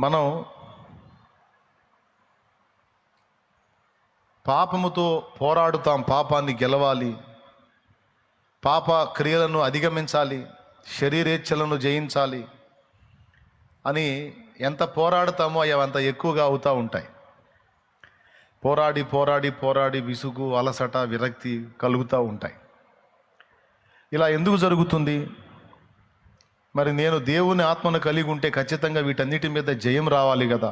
మనం పాపముతో పోరాడుతాం, పాపాన్ని గెలవాలి, పాప క్రియలను అధిగమించాలి, శరీరేచ్ఛలను జయించాలి అని ఎంత పోరాడుతామో అవి అంత ఎక్కువగా అవుతూ ఉంటాయి. పోరాడి పోరాడి పోరాడి విసుగు, అలసట, విరక్తి కలుగుతూ ఉంటాయి. ఇలా ఎందుకు జరుగుతుంది? మరి నేను దేవుని ఆత్మను కలిగి ఉంటే ఖచ్చితంగా వీటన్నిటి మీద జయం రావాలి కదా.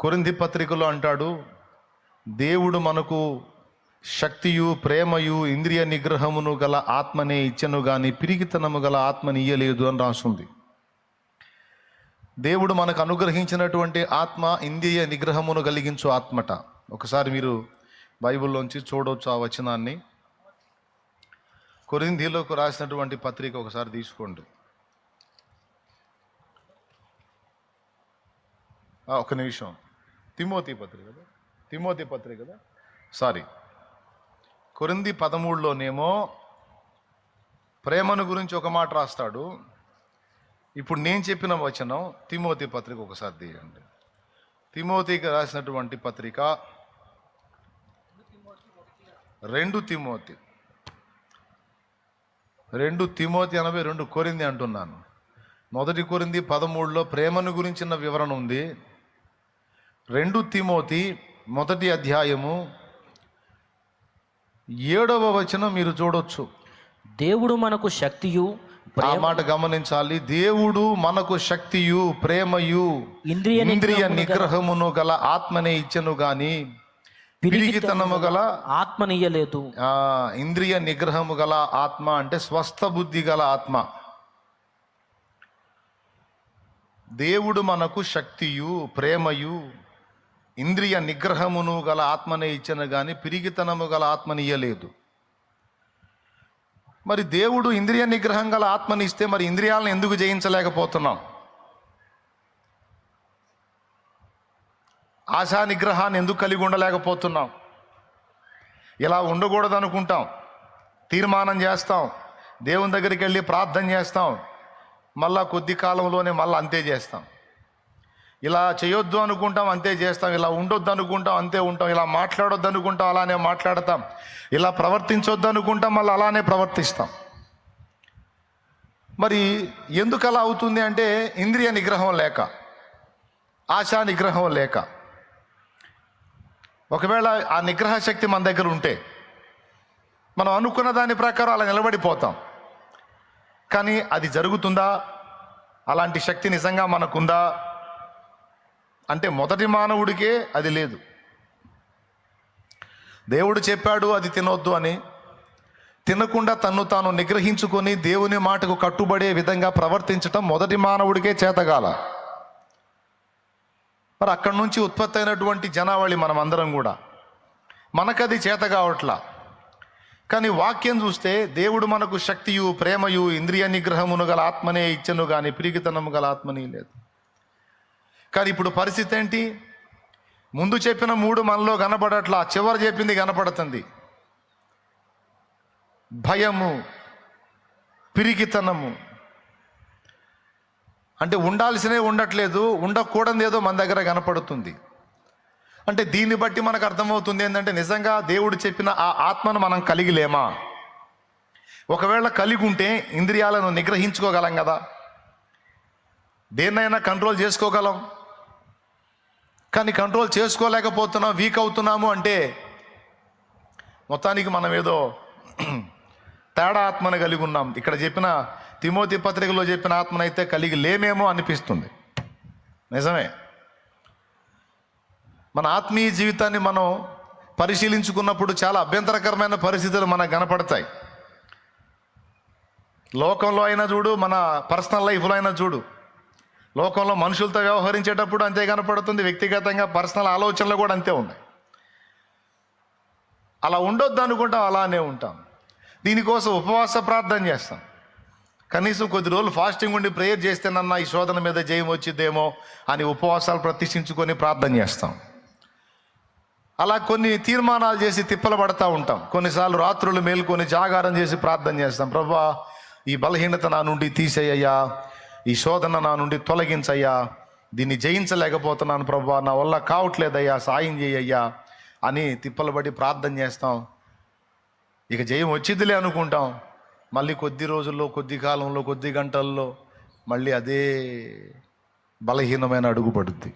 కొరింథీ పత్రికలో అంటాడు, దేవుడు మనకు శక్తియు ప్రేమయు ఇంద్రియ నిగ్రహమును గల ఆత్మనే ఇచ్చెను గాని పిరికితనము గల ఆత్మని ఇయ్యలేదు అని రాస్తుంది. దేవుడు మనకు అనుగ్రహించినటువంటి ఆత్మ ఇంద్రియ నిగ్రహమును కలిగించు ఆత్మట. ఒకసారి మీరు బైబిల్లోంచి చూడవచ్చు ఆ వచనాన్ని. కొరింథీలోకి రాసినటువంటి పత్రిక ఒకసారి తీసుకోండి. ఒక నిమిషం. తిమోతి పత్రిక కదా, సారీ, కొరింథీ 13లోనేమో ప్రేమను గురించి ఒక మాట రాస్తాడు. ఇప్పుడు నేను చెప్పిన వచనం తిమోతి పత్రిక ఒకసారి తీయండి. తిమోతికి రాసినటువంటి పత్రిక 2 తిమోతి 82 కొరింథీ అంటున్నాను. 1 కొరింథీ 13లో ప్రేమను గురించిన వివరణ ఉంది. 2 తిమోతి 1 అధ్యాయము 7వ వచనం మీరు చూడొచ్చు. దేవుడు మనకు శక్తియు, ఆ మాట గమనించాలి. దేవుడు మనకు శక్తియు ప్రేమయు ఇంద్రియ నిగ్రహమును గల ఆత్మనే ఇచ్చెను గాని పిరికితనము గల ఆత్మనియ్యలేదు. ఇంద్రియ నిగ్రహము గల ఆత్మ అంటే స్వస్థ బుద్ధి గల ఆత్మ. దేవుడు మనకు శక్తియు ప్రేమయు ఇంద్రియ నిగ్రహమును గల ఆత్మనే ఇచ్చెను గాని పిరికితనము గల ఆత్మనియ్యలేదు. మరి దేవుడు ఇంద్రియ నిగ్రహం గల ఆత్మని ఇస్తే మరి ఇంద్రియాలను ఎందుకు జయించలేకపోతున్నాం? ఆశా నిగ్రహాన్ని ఎందుకు కలిగి ఉండలేకపోతున్నాం? ఇలా ఉండకూడదు అనుకుంటాం, తీర్మానం చేస్తాం, దేవుని దగ్గరికి వెళ్ళి ప్రార్థన చేస్తాం, మళ్ళా కొద్ది కాలంలోనే మళ్ళీ అంతే చేస్తాం. ఇలా చేయొద్దు అనుకుంటాం, అంతే చేస్తాం. ఇలా ఉండొద్దు అనుకుంటాం, అంతే ఉంటాం. ఇలా మాట్లాడొద్దు అనుకుంటాం, అలానే మాట్లాడతాం. ఇలా ప్రవర్తించొద్దు అనుకుంటాం, మళ్ళీ అలానే ప్రవర్తిస్తాం. మరి ఎందుకు అలా అవుతుంది అంటే ఇంద్రియ నిగ్రహం లేక, ఆశా నిగ్రహం లేక. ఒకవేళ ఆ నిగ్రహ శక్తి మన దగ్గర ఉంటే మనం అనుకున్న దాని ప్రకారం అలా నిలబడిపోతాం. కానీ అది జరుగుతుందా? అలాంటి శక్తి నిజంగా మనకుందా అంటే మొదటి మానవుడికే అది లేదు. దేవుడు చెప్పాడు అది తినొద్దు అని, తినకుండా తన్ను తాను నిగ్రహించుకొని దేవుని మాటకు కట్టుబడే విధంగా ప్రవర్తించటం మొదటి మానవుడికే చేతగాల. మరి అక్కడి నుంచి ఉత్పత్తి అయినటువంటి జనావళి మనం అందరం కూడా, మనకది చేత కావట్లా. కానీ వాక్యం చూస్తే దేవుడు మనకు శక్తియు ప్రేమయు ఇంద్రియ నిగ్రహమును గల ఆత్మనే ఇచ్చెను కానీ పిరికితనము గల ఆత్మని లేదు. కానీ ఇప్పుడు పరిస్థితి ఏంటి? ముందు చెప్పిన 3 మనలో కనపడట్లా, చివరి చెప్పింది కనపడుతుంది. భయము, పిరికితనము, అంటే ఉండాల్సినవి ఉండట్లేదు, ఉండకూడదు ఏదో మన దగ్గర కనపడుతుంది. అంటే దీన్ని బట్టి మనకు అర్థమవుతుంది ఏంటంటే నిజంగా దేవుడు చెప్పిన ఆ ఆత్మను మనం కలిగి లేమా? ఒకవేళ కలిగి ఉంటే ఇంద్రియాలను నిగ్రహించుకోగలం కదా, దేన్నైనా కంట్రోల్ చేసుకోగలం. కానీ కంట్రోల్ చేసుకోలేకపోతున్నాం, వీక్ అవుతున్నాము అంటే మొత్తానికి మనం ఏదో తేడా ఆత్మను కలిగి ఉన్నాం. ఇక్కడ చెప్పిన తిమోతి పత్రికలో చెప్పిన ఆత్మనైతే కలిగి లేమేమో అనిపిస్తుంది. నిజమే. మన ఆత్మీయ జీవితాన్ని మనం పరిశీలించుకున్నప్పుడు చాలా అభ్యంతరకరమైన పరిస్థితులు మనకు కనపడతాయి. లోకంలో అయినా చూడు, మన పర్సనల్ లైఫ్లో అయినా చూడు. లోకంలో మనుషులతో వ్యవహరించేటప్పుడు అంతే కనపడుతుంది, వ్యక్తిగతంగా పర్సనల్ ఆలోచనలు కూడా అంతే ఉన్నాయి. అలా ఉండొద్దు అనుకుంటాం, అలానే ఉంటాం. దీనికోసం ఉపవాస ప్రార్థన చేస్తాం. కనీసం కొద్ది రోజులు ఫాస్టింగ్ ఉండి ప్రేయర్ చేస్తేనన్నా ఈ శోధన మీద జయం వచ్చిద్దేమో అని ఉపవాసాలు ప్రతిష్ఠించుకొని ప్రార్థన చేస్తాం. అలా కొన్ని తీర్మానాలు చేసి తిప్పలు పడతా ఉంటాం. కొన్నిసార్లు రాత్రులు మేల్కొని జాగారం చేసి ప్రార్థన చేస్తాం. ప్రభువా, ఈ బలహీనత నా నుండి తీసేయ్యా, ఈ శోధన నా నుండి తొలగించయ్యా, దీన్ని జయించలేకపోతున్నాను ప్రభువా, నా వల్ల కావట్లేదయ్యా, సాయం చేయయ్యా అని తిప్పలబడి ప్రార్థన చేస్తాం. ఇక జయం వచ్చిద్దిలే అనుకుంటాం. మళ్ళీ కొద్ది రోజుల్లో, కొద్ది కాలంలో, కొద్ది గంటల్లో మళ్ళీ అదే బలహీనమైన అడుగు పడుద్ది.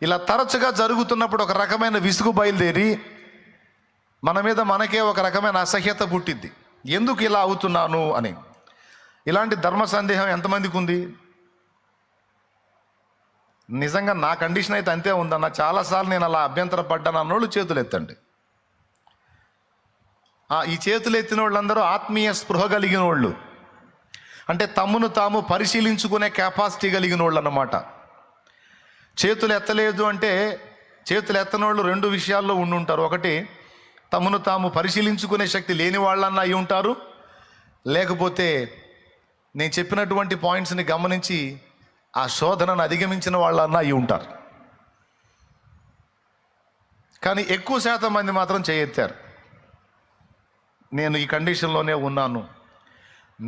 ఇలా తరచుగా జరుగుతున్నప్పుడు ఒక రకమైన విసుగు బయలుదేరి మన మీద మనకే ఒక రకమైన అసహ్యత పుట్టిద్ది. ఎందుకు ఇలా అవుతున్నాను అని. ఇలాంటి ధర్మ సందేహం ఎంతమందికి ఉంది? నిజంగా నా కండిషన్ అయితే అంతే ఉందన్న. చాలాసార్లు నేను అలా అభ్యంతర పడ్డాను అన్నోళ్ళు చేతులు ఎత్తండి. ఈ చేతులు ఎత్తిన వాళ్ళందరూ ఆత్మీయ స్పృహ కలిగిన వాళ్ళు, అంటే తమ్మును తాము పరిశీలించుకునే కెపాసిటీ కలిగిన వాళ్ళు అన్నమాట. చేతులు ఎత్తలేదు అంటే, చేతులు ఎత్తనోళ్ళు రెండు విషయాల్లో ఉండుంటారు. ఒకటి, తమను తాము పరిశీలించుకునే శక్తి లేని వాళ్ళన్నా అయి ఉంటారు, లేకపోతే నేను చెప్పినటువంటి పాయింట్స్ని గమనించి ఆ శోధనను అధిగమించిన వాళ్ళన్నా అయి ఉంటారు. కానీ ఎక్కువ శాతం మంది మాత్రం చేయెత్తారు. నేను ఈ కండిషన్లోనే ఉన్నాను,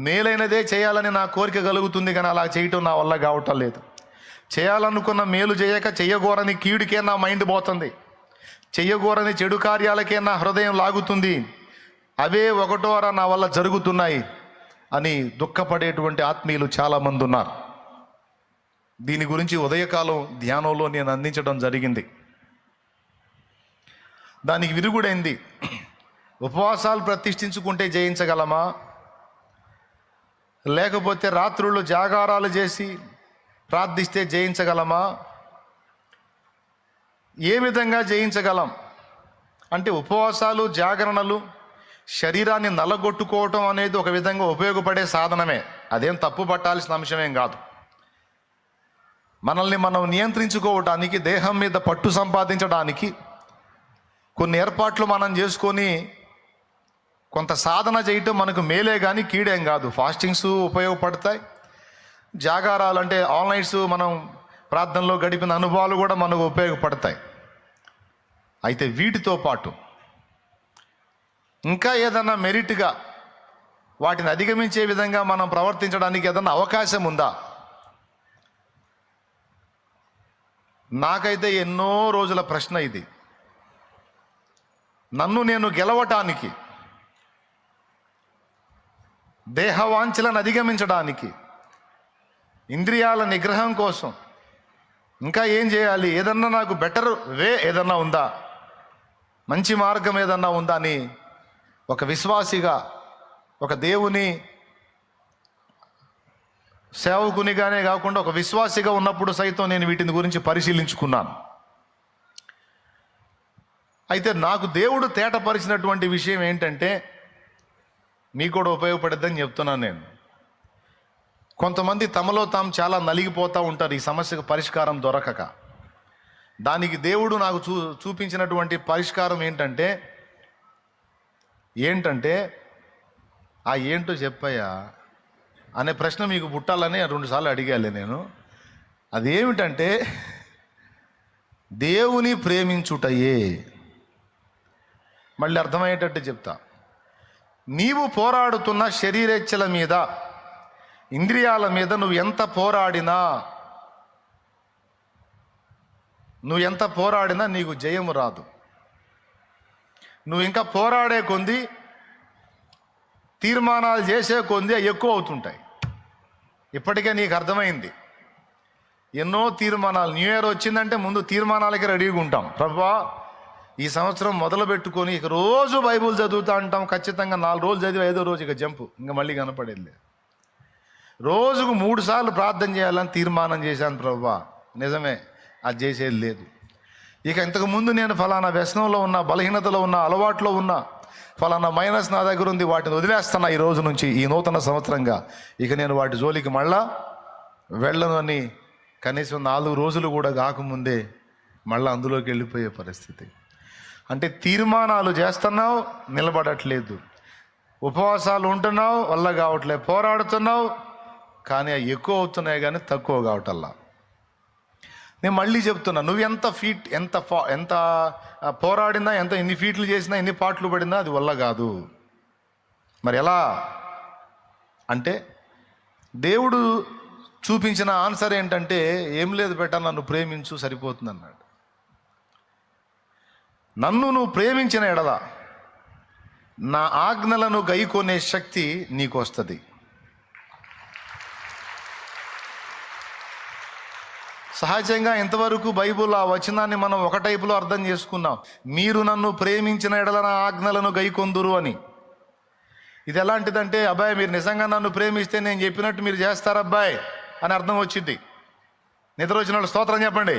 మేలైనదే చేయాలని నా కోరిక కలుగుతుంది, కానీ అలా చేయటం నా వల్ల కావటం లేదు. చేయాలనుకున్న మేలు చేయక చెయ్యగోరని కీడుకే నా మైండ్ పోతుంది, చెయ్యగోరని చెడు కార్యాలకే నా హృదయం లాగుతుంది, అవే ఒకటోరా నా వల్ల జరుగుతున్నాయి అని దుఃఖపడేటువంటి ఆత్మీయులు చాలామంది ఉన్నారు. దీని గురించి ఉదయకాలం ధ్యానంలో నేను అందించడం జరిగింది. దానికి విరుగుడైంది. ఉపవాసాలు ప్రతిష్ఠించుకుంటే జయించగలమా, లేకపోతే రాత్రులు జాగారాలు చేసి ప్రార్థిస్తే జయించగలమా? ఏ విధంగా జయించగలం అంటే, ఉపవాసాలు, జాగరణలు శరీరాన్ని నల్లగొట్టుకోవటం అనేది ఒక విధంగా ఉపయోగపడే సాధనమే. అదేం తప్పు పట్టాల్సిన అంశమేం కాదు. మనల్ని మనం నియంత్రించుకోవటానికి, దేహం మీద పట్టు సంపాదించడానికి కొన్ని ఏర్పాట్లు మనం చేసుకొని కొంత సాధన చేయటం మనకు మేలే కానీ కీడేం కాదు. ఫాస్టింగ్స్ ఉపయోగపడతాయి, జాగారాలు అంటే ఆల్ నైట్స్ మనం ప్రార్థనలో గడిపిన అనుభవాలు కూడా మనకు ఉపయోగపడతాయి. అయితే వీటితో పాటు ఇంకా ఏదన్నా మెరిట్గా వాటిని అధిగమించే విధంగా మనం ప్రవర్తించడానికి ఏదన్నా అవకాశం ఉందా? నాకైతే ఎన్నో రోజుల ప్రశ్న ఇది. నన్ను నేను గెలవటానికి, దేహవాంఛలను అధిగమించడానికి, ఇంద్రియాల నిగ్రహం కోసం ఇంకా ఏం చేయాలి, ఏదన్నా నాకు బెటర్ వే ఏదన్నా ఉందా, మంచి మార్గం ఏదన్నా ఉందా అని ఒక విశ్వాసిగా, ఒక దేవుని సేవకునిగానే కాకుండా ఒక విశ్వాసిగా ఉన్నప్పుడు సైతం నేను వీటిని గురించి పరిశీలించుకున్నాను. అయితే నాకు దేవుడు తేటపరిచినటువంటి విషయం ఏంటంటే, మీకు కూడా ఉపయోగపడద్దని చెప్తున్నాను నేను. కొంతమంది తమలో తాము చాలా నలిగిపోతూ ఉంటారు ఈ సమస్యకు పరిష్కారం దొరకక. దానికి దేవుడు నాకు చూపించినటువంటి పరిష్కారం ఏంటంటే ఏంటో చెప్పయ్యా అనే ప్రశ్న మీకు పుట్టాలని 2 సార్లు అడిగాలి నేను. అదేమిటంటే, దేవుని ప్రేమించుటయే. మళ్ళీ అర్థమయ్యేటట్టు చెప్తా. నీవు పోరాడుతున్న శరీరేచ్ఛల మీద, ఇంద్రియాల మీద నువ్వు ఎంత పోరాడినా నీకు జయము రాదు. నువ్వు ఇంకా పోరాడే కొంది, తీర్మానాలు చేసే కొంది అవి ఎక్కువ అవుతుంటాయి. ఇప్పటికే నీకు అర్థమైంది. ఎన్నో తీర్మానాలు, న్యూ ఇయర్ వచ్చిందంటే ముందు తీర్మానాలకి రెడీగా ఉంటాం. ప్రభువా ఈ సంవత్సరం మొదలు పెట్టుకొని ఇక రోజు బైబుల్ చదువుతూ ఉంటాం. ఖచ్చితంగా 4 రోజులు చదివి 5వ రోజు ఇక జంపు, ఇంకా మళ్ళీ కనపడేది. రోజుకు 3 సార్లు ప్రార్థన చేయాలని తీర్మానం చేశాను. ప్రభువా నిజమే, అది చేసేది లేదు. ఇక ఇంతకుముందు నేను ఫలానా వ్యసనంలో ఉన్నా, బలహీనతలో ఉన్నా, అలవాట్లో ఉన్నా, ఫలానా మైనస్ నా దగ్గర ఉంది, వాటిని వదిలేస్తున్నా ఈ రోజు నుంచి, ఈ నూతన సంవత్సరంగా. ఇక నేను వాటి జోలికి మళ్ళా వెళ్ళను అని కనీసం 4 రోజులు కూడా కాకముందే మళ్ళీ అందులోకి వెళ్ళిపోయే పరిస్థితి. అంటే తీర్మానాలు చేస్తున్నావు, నిలబడట్లేదు. ఉపవాసాలు ఉంటున్నావు, వల్ల కావట్లేదు. పోరాడుతున్నావు, కానీ అవి ఎక్కువ అవుతున్నాయి కానీ తక్కువ కావటల్లా. నేను మళ్ళీ చెప్తున్నా, నువ్వు ఎంత పోరాడినా, ఎన్ని ఫీట్లు చేసినా, ఎన్ని పాటలు పడినా అది వల్ల కాదు. మరి ఎలా అంటే, దేవుడు చూపించిన ఆన్సర్ ఏంటంటే, ఏం లేదు బెట, నన్ను ప్రేమించు సరిపోతుంది అన్నాడు. నన్ను నువ్వు ప్రేమించిన ఎడల నా ఆజ్ఞలను గైకొనే శక్తి నీకు వస్తుంది. సహజంగా ఇంతవరకు బైబుల్ ఆ వచనాన్ని మనం ఒక టైపులో అర్థం చేసుకున్నాం. మీరు నన్ను ప్రేమించిన ఎడల నా ఆజ్ఞలను గైకొందురు అని. ఇది ఎలాంటిదంటే, అబ్బాయి మీరు నిజంగా నన్ను ప్రేమిస్తే నేను చెప్పినట్టు మీరు చేస్తారు అబ్బాయి అని అర్థం వచ్చింది. నిద్ర వచ్చిన వాళ్ళు స్తోత్రం చెప్పండి.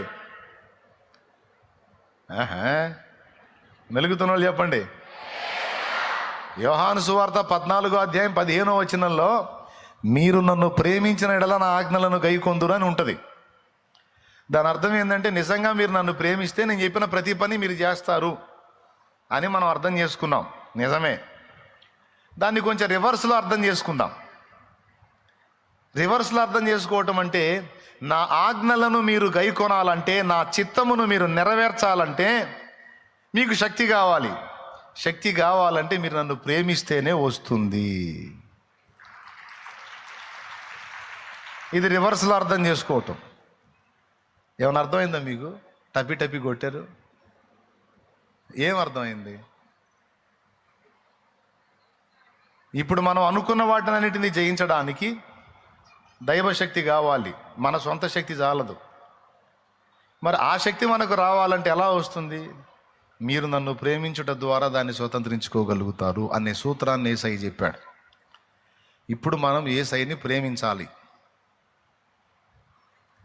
మెలుగుతున్న వాళ్ళు చెప్పండి. యోహాను సువార్త 14:15 మీరు నన్ను ప్రేమించిన ఎడల నా ఆజ్ఞలను గైకొందురు అని ఉంటుంది. దాని అర్థం ఏంటంటే, నిజంగా మీరు నన్ను ప్రేమిస్తే నేను చెప్పిన ప్రతి పని మీరు చేస్తారు అని మనం అర్థం చేసుకున్నాం. నిజమే. దాన్ని కొంచెం రివర్స్లో అర్థం చేసుకుందాం. రివర్స్లో అర్థం చేసుకోవటం అంటే, నా ఆజ్ఞలను మీరు గైకొనాలంటే, నా చిత్తమును మీరు నెరవేర్చాలంటే మీకు శక్తి కావాలి. శక్తి కావాలంటే మీరు నన్ను ప్రేమిస్తేనే వస్తుంది. ఇది రివర్స్లో అర్థం చేసుకోవటం. ఏమైనా అర్థమైందా మీకు? టపి కొట్టారు. ఏం అర్థమైంది? ఇప్పుడు మనం అనుకున్న వాటినన్నిటిని జయించడానికి దైవశక్తి కావాలి, మన సొంత శక్తి చాలదు. మరి ఆ శక్తి మనకు రావాలంటే ఎలా వస్తుంది? మీరు నన్ను ప్రేమించుట ద్వారా దాన్ని స్వతంత్రించుకోగలుగుతారు అనే సూత్రాన్ని యేసయ్య చెప్పాడు. ఇప్పుడు మనం యేసయ్యని ప్రేమించాలి.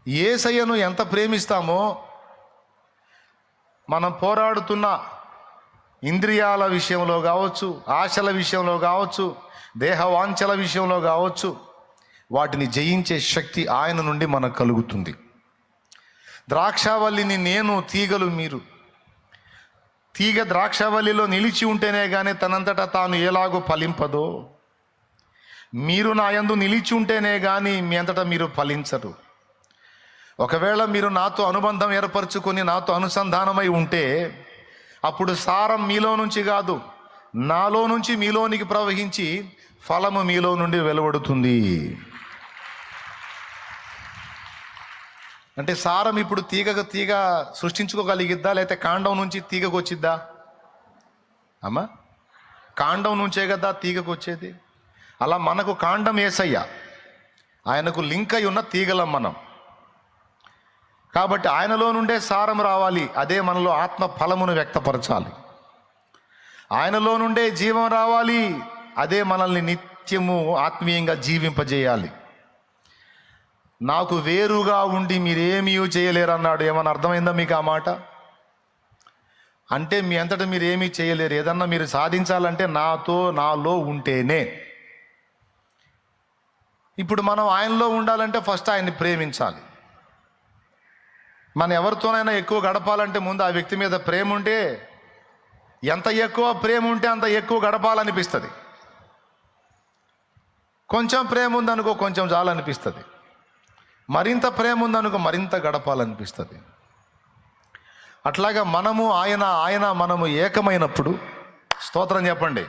యేసయ్యను ఎంత ప్రేమిస్తామో, మనం పోరాడుతున్న ఇంద్రియాల విషయంలో కావచ్చు, ఆశల విషయంలో కావచ్చు, దేహవాంఛల విషయంలో కావచ్చు, వాటిని జయించే శక్తి ఆయన నుండి మనకు కలుగుతుంది. ద్రాక్షావల్లిని నేను, తీగలు మీరు. తీగ ద్రాక్షావల్లిలో నిలిచి ఉంటేనే కానీ తనంతటా తాను ఎలాగో ఫలింపదో, మీరు నా యందు నిలిచి ఉంటేనే కానీ మీ అంతటా మీరు ఫలించరు. ఒకవేళ మీరు నాతో అనుబంధం ఏర్పరచుకొని నాతో అనుసంధానమై ఉంటే, అప్పుడు సారం మీలో నుంచి కాదు, నాలో నుంచి మీలోనికి ప్రవహించి ఫలము మీలో నుండి వెలువడుతుంది. అంటే సారం ఇప్పుడు తీగ సృష్టించుకోగలిగిద్దా, లేకపోతే కాండం నుంచి తీగకు వచ్చిద్దా? అమ్మా, కాండం నుంచే కదా తీగకు వచ్చేది. అలా మనకు కాండం యేసయ్య, ఆయనకు లింక్ అయి ఉన్న తీగలం మనం. కాబట్టి ఆయనలో నుండే సారం రావాలి, అదే మనలో ఆత్మ ఫలమును వ్యక్తపరచాలి. ఆయనలో నుండే జీవం రావాలి, అదే మనల్ని నిత్యము ఆత్మీయంగా జీవింపజేయాలి. నాకు వేరుగా ఉండి మీరేమీ చేయలేరు అన్నాడు. ఏమన్నా అర్థమైందా మీకు ఆ మాట? అంటే మీ అంతటా మీరు ఏమీ చేయలేరు. ఏదన్నా మీరు సాధించాలంటే నాలో ఉంటేనే. ఇప్పుడు మనం ఆయనలో ఉండాలంటే ఫస్ట్ ఆయన్ని ప్రేమించాలి. మనం ఎవరితోనైనా ఎక్కువ గడపాలంటే ముందు ఆ వ్యక్తి మీద ప్రేమ ఉంటే, ఎంత ఎక్కువ ప్రేమ ఉంటే అంత ఎక్కువ గడపాలనిపిస్తుంది. కొంచెం ప్రేమ ఉందనుకో కొంచెం చాలనిపిస్తుంది. మరింత ప్రేమ ఉందనుకో మరింత గడపాలనిపిస్తుంది. అట్లాగా మనము ఆయన మనము ఏకమైనప్పుడు, స్తోత్రం చెప్పండి,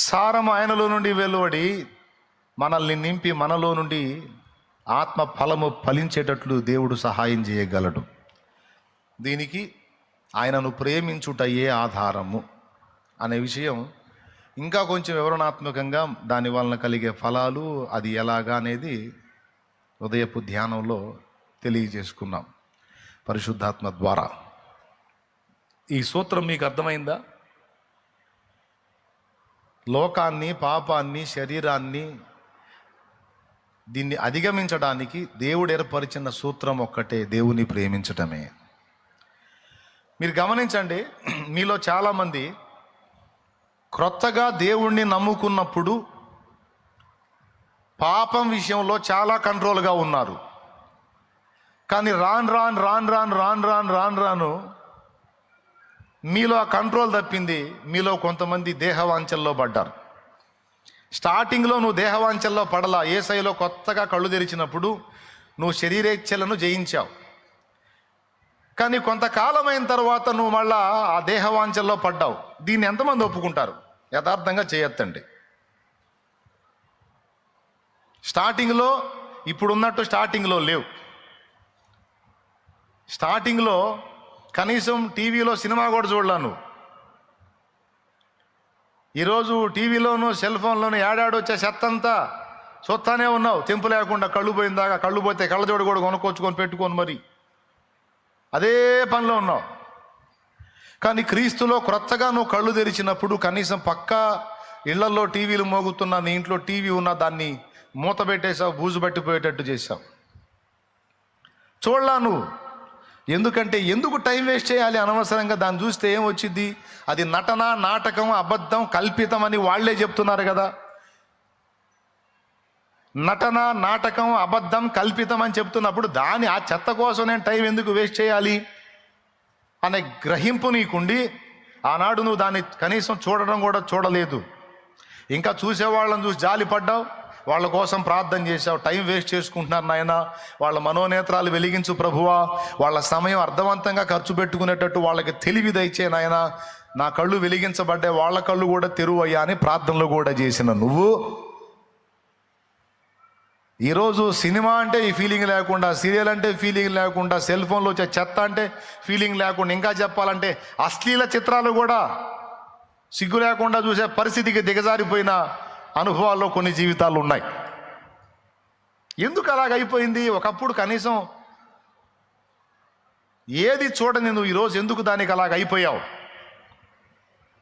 సారం ఆయనలో నుండి వెలువడి మనల్ని నింపి మనలో నుండి ఆత్మ ఫలము ఫలించేటట్లు దేవుడు సహాయం చేయగలడు. దీనికి ఆయనను ప్రేమించుటయే ఆధారము అనే విషయం ఇంకా కొంచెం వివరణాత్మకంగా, దాని వలన కలిగే ఫలాలు అది ఎలాగా అనేది ఉదయపు ధ్యానంలో తెలియజేసుకున్నాం పరిశుద్ధాత్మ ద్వారా. ఈ సూత్రం మీకు అర్థమైందా? లోకాన్ని, పాపాన్ని, శరీరాన్ని, దీన్ని అధిగమించడానికి దేవుడు ఏర్పరిచిన సూత్రం ఒక్కటే, దేవుని ప్రేమించటమే. మీరు గమనించండి, మీలో చాలామంది క్రొత్తగా దేవుణ్ణి నమ్ముకున్నప్పుడు పాపం విషయంలో చాలా కంట్రోల్గా ఉన్నారు. కానీ రాను మీలో ఆ కంట్రోల్ తప్పింది. మీలో కొంతమంది దేహవాంఛల్లో పడ్డారు. స్టార్టింగ్లో నువ్వు దేహవాంఛల్లో పడలా. యేసయ్యలో కొత్తగా కళ్ళు తెరిచినప్పుడు నువ్వు శరీరేచ్ఛలను జయించావు. కానీ కొంతకాలమైన తర్వాత నువ్వు మళ్ళా ఆ దేహవాంఛల్లో పడ్డావు. దీన్ని ఎంతమంది ఒప్పుకుంటారు? యథార్థంగా చేయొద్దండి. స్టార్టింగ్లో ఇప్పుడున్నట్టు స్టార్టింగ్లో లేవు. స్టార్టింగ్లో కనీసం టీవీలో సినిమా కూడా చూడలేను. ఈరోజు టీవీలోను సెల్ ఫోన్లోను ఏడాడు వచ్చే చెత్త అంతా చూస్తానే ఉన్నావు, తెంపు లేకుండా. కళ్ళు పోయిందాకా, కళ్ళు పోతే కళ్ళజోడు కూడా కొనుక్కొచ్చుకొని పెట్టుకొని మరి అదే పనిలో ఉన్నావు. కానీ క్రీస్తులో క్రొత్తగా నువ్వు కళ్ళు తెరిచినప్పుడు కనీసం పక్క ఇళ్లలో టీవీలు మోగుతున్నా, నీ ఇంట్లో టీవీ ఉన్నా దాన్ని మూత పెట్టేసావు, బూజు పట్టిపోయేటట్టు చేసావు. చూడలా నువ్వు. ఎందుకంటే ఎందుకు టైం వేస్ట్ చేయాలి అనవసరంగా? దాన్ని చూస్తే ఏం వచ్చింది? అది నటన, నాటకం, అబద్ధం, కల్పితం అని వాళ్లే చెప్తున్నారు కదా. నటన, నాటకం, అబద్ధం, కల్పితం అని చెప్తున్నప్పుడు ఆ చెత్త కోసం నేను టైం ఎందుకు వేస్ట్ చేయాలి అనే గ్రహింపు నీకుండి ఆనాడు నువ్వు దాన్ని కనీసం చూడడం కూడా చూడలేదు. ఇంకా చూసేవాళ్ళని చూసి జాలిపడ్డావు, వాళ్ళ కోసం ప్రార్థన చేశావు. టైం వేస్ట్ చేసుకుంటున్నారు నాయన, వాళ్ళ మనోనేత్రాలు వెలిగించు ప్రభువా, వాళ్ళ సమయం అర్థవంతంగా ఖర్చు పెట్టుకునేటట్టు వాళ్ళకి తెలివి దయచే నాయన, నా కళ్ళు వెలిగించబడ్డాయి, వాళ్ళ కళ్ళు కూడా తెరువయ్యా అని ప్రార్థనలు కూడా చేసిన నువ్వు ఈరోజు సినిమా అంటే ఈ ఫీలింగ్ లేకుండా, సీరియల్ అంటే ఫీలింగ్ లేకుండా, సెల్ ఫోన్లో వచ్చే చెత్త అంటే ఫీలింగ్ లేకుండా, ఇంకా చెప్పాలంటే అశ్లీల చిత్రాలు కూడా సిగ్గు లేకుండా చూసే పరిస్థితికి దిగజారిపోయిన అనుభవాల్లో కొన్ని జీవితాలు ఉన్నాయి. ఎందుకు అలాగైపోయింది? ఒకప్పుడు కనీసం ఏది చూడని నువ్వు ఈరోజు ఎందుకు దానికి అలాగైపోయావు?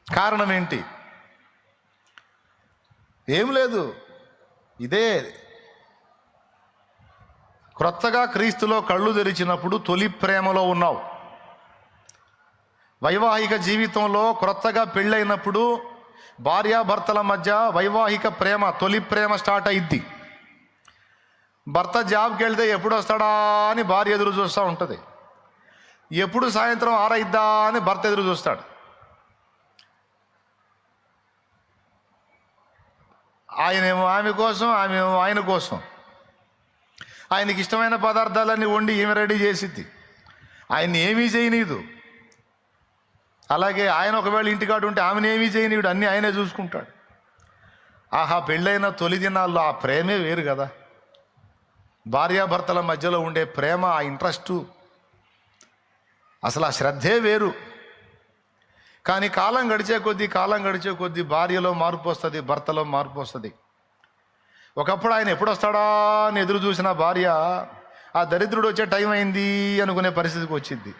కారణం ఏంటి? ఏం లేదు, ఇదే క్రొత్తగా క్రీస్తులో కళ్ళు తెరిచినప్పుడు తొలి ప్రేమలో ఉన్నావు. వైవాహిక జీవితంలో క్రొత్తగా పెళ్ళైనప్పుడు భార్యాభర్తల మధ్య వైవాహిక ప్రేమ, తొలి ప్రేమ స్టార్ట్ అయింది. భర్త జాబ్కి వెళ్తే ఎప్పుడు వస్తాడా అని భార్య ఎదురు చూస్తూ ఉంటుంది. ఎప్పుడు సాయంత్రం ఆరైద్దా అని భర్త ఎదురు చూస్తాడు. ఆయనేమో ఆమె కోసం, ఆమెమో ఆయన కోసం. ఆయనకి ఇష్టమైన పదార్థాలన్నీ వండి ఈమె రెడీ చేసిద్ది, ఆయన్ని ఏమీ చేయనీదు. అలాగే ఆయన ఒకవేళ ఇంటికాడు ఉంటే ఆమెను ఏమీ చేయనీయుడు, అన్నీ ఆయనే చూసుకుంటాడు. ఆహా, పెళ్ళైన తొలి దినాల్లో ఆ ప్రేమే వేరు కదా. భార్యాభర్తల మధ్యలో ఉండే ప్రేమ, ఆ ఇంట్రెస్టు, అసలు ఆ శ్రద్ధే వేరు. కానీ కాలం గడిచే కొద్దీ భార్యలో మార్పు వస్తుంది, భర్తలో మార్పు వస్తుంది. ఒకప్పుడు ఆయన ఎప్పుడు వస్తాడా అని ఎదురు చూసిన భార్య ఆ దరిద్రుడు వచ్చే టైం అయింది అనుకునే పరిస్థితికి వచ్చింది.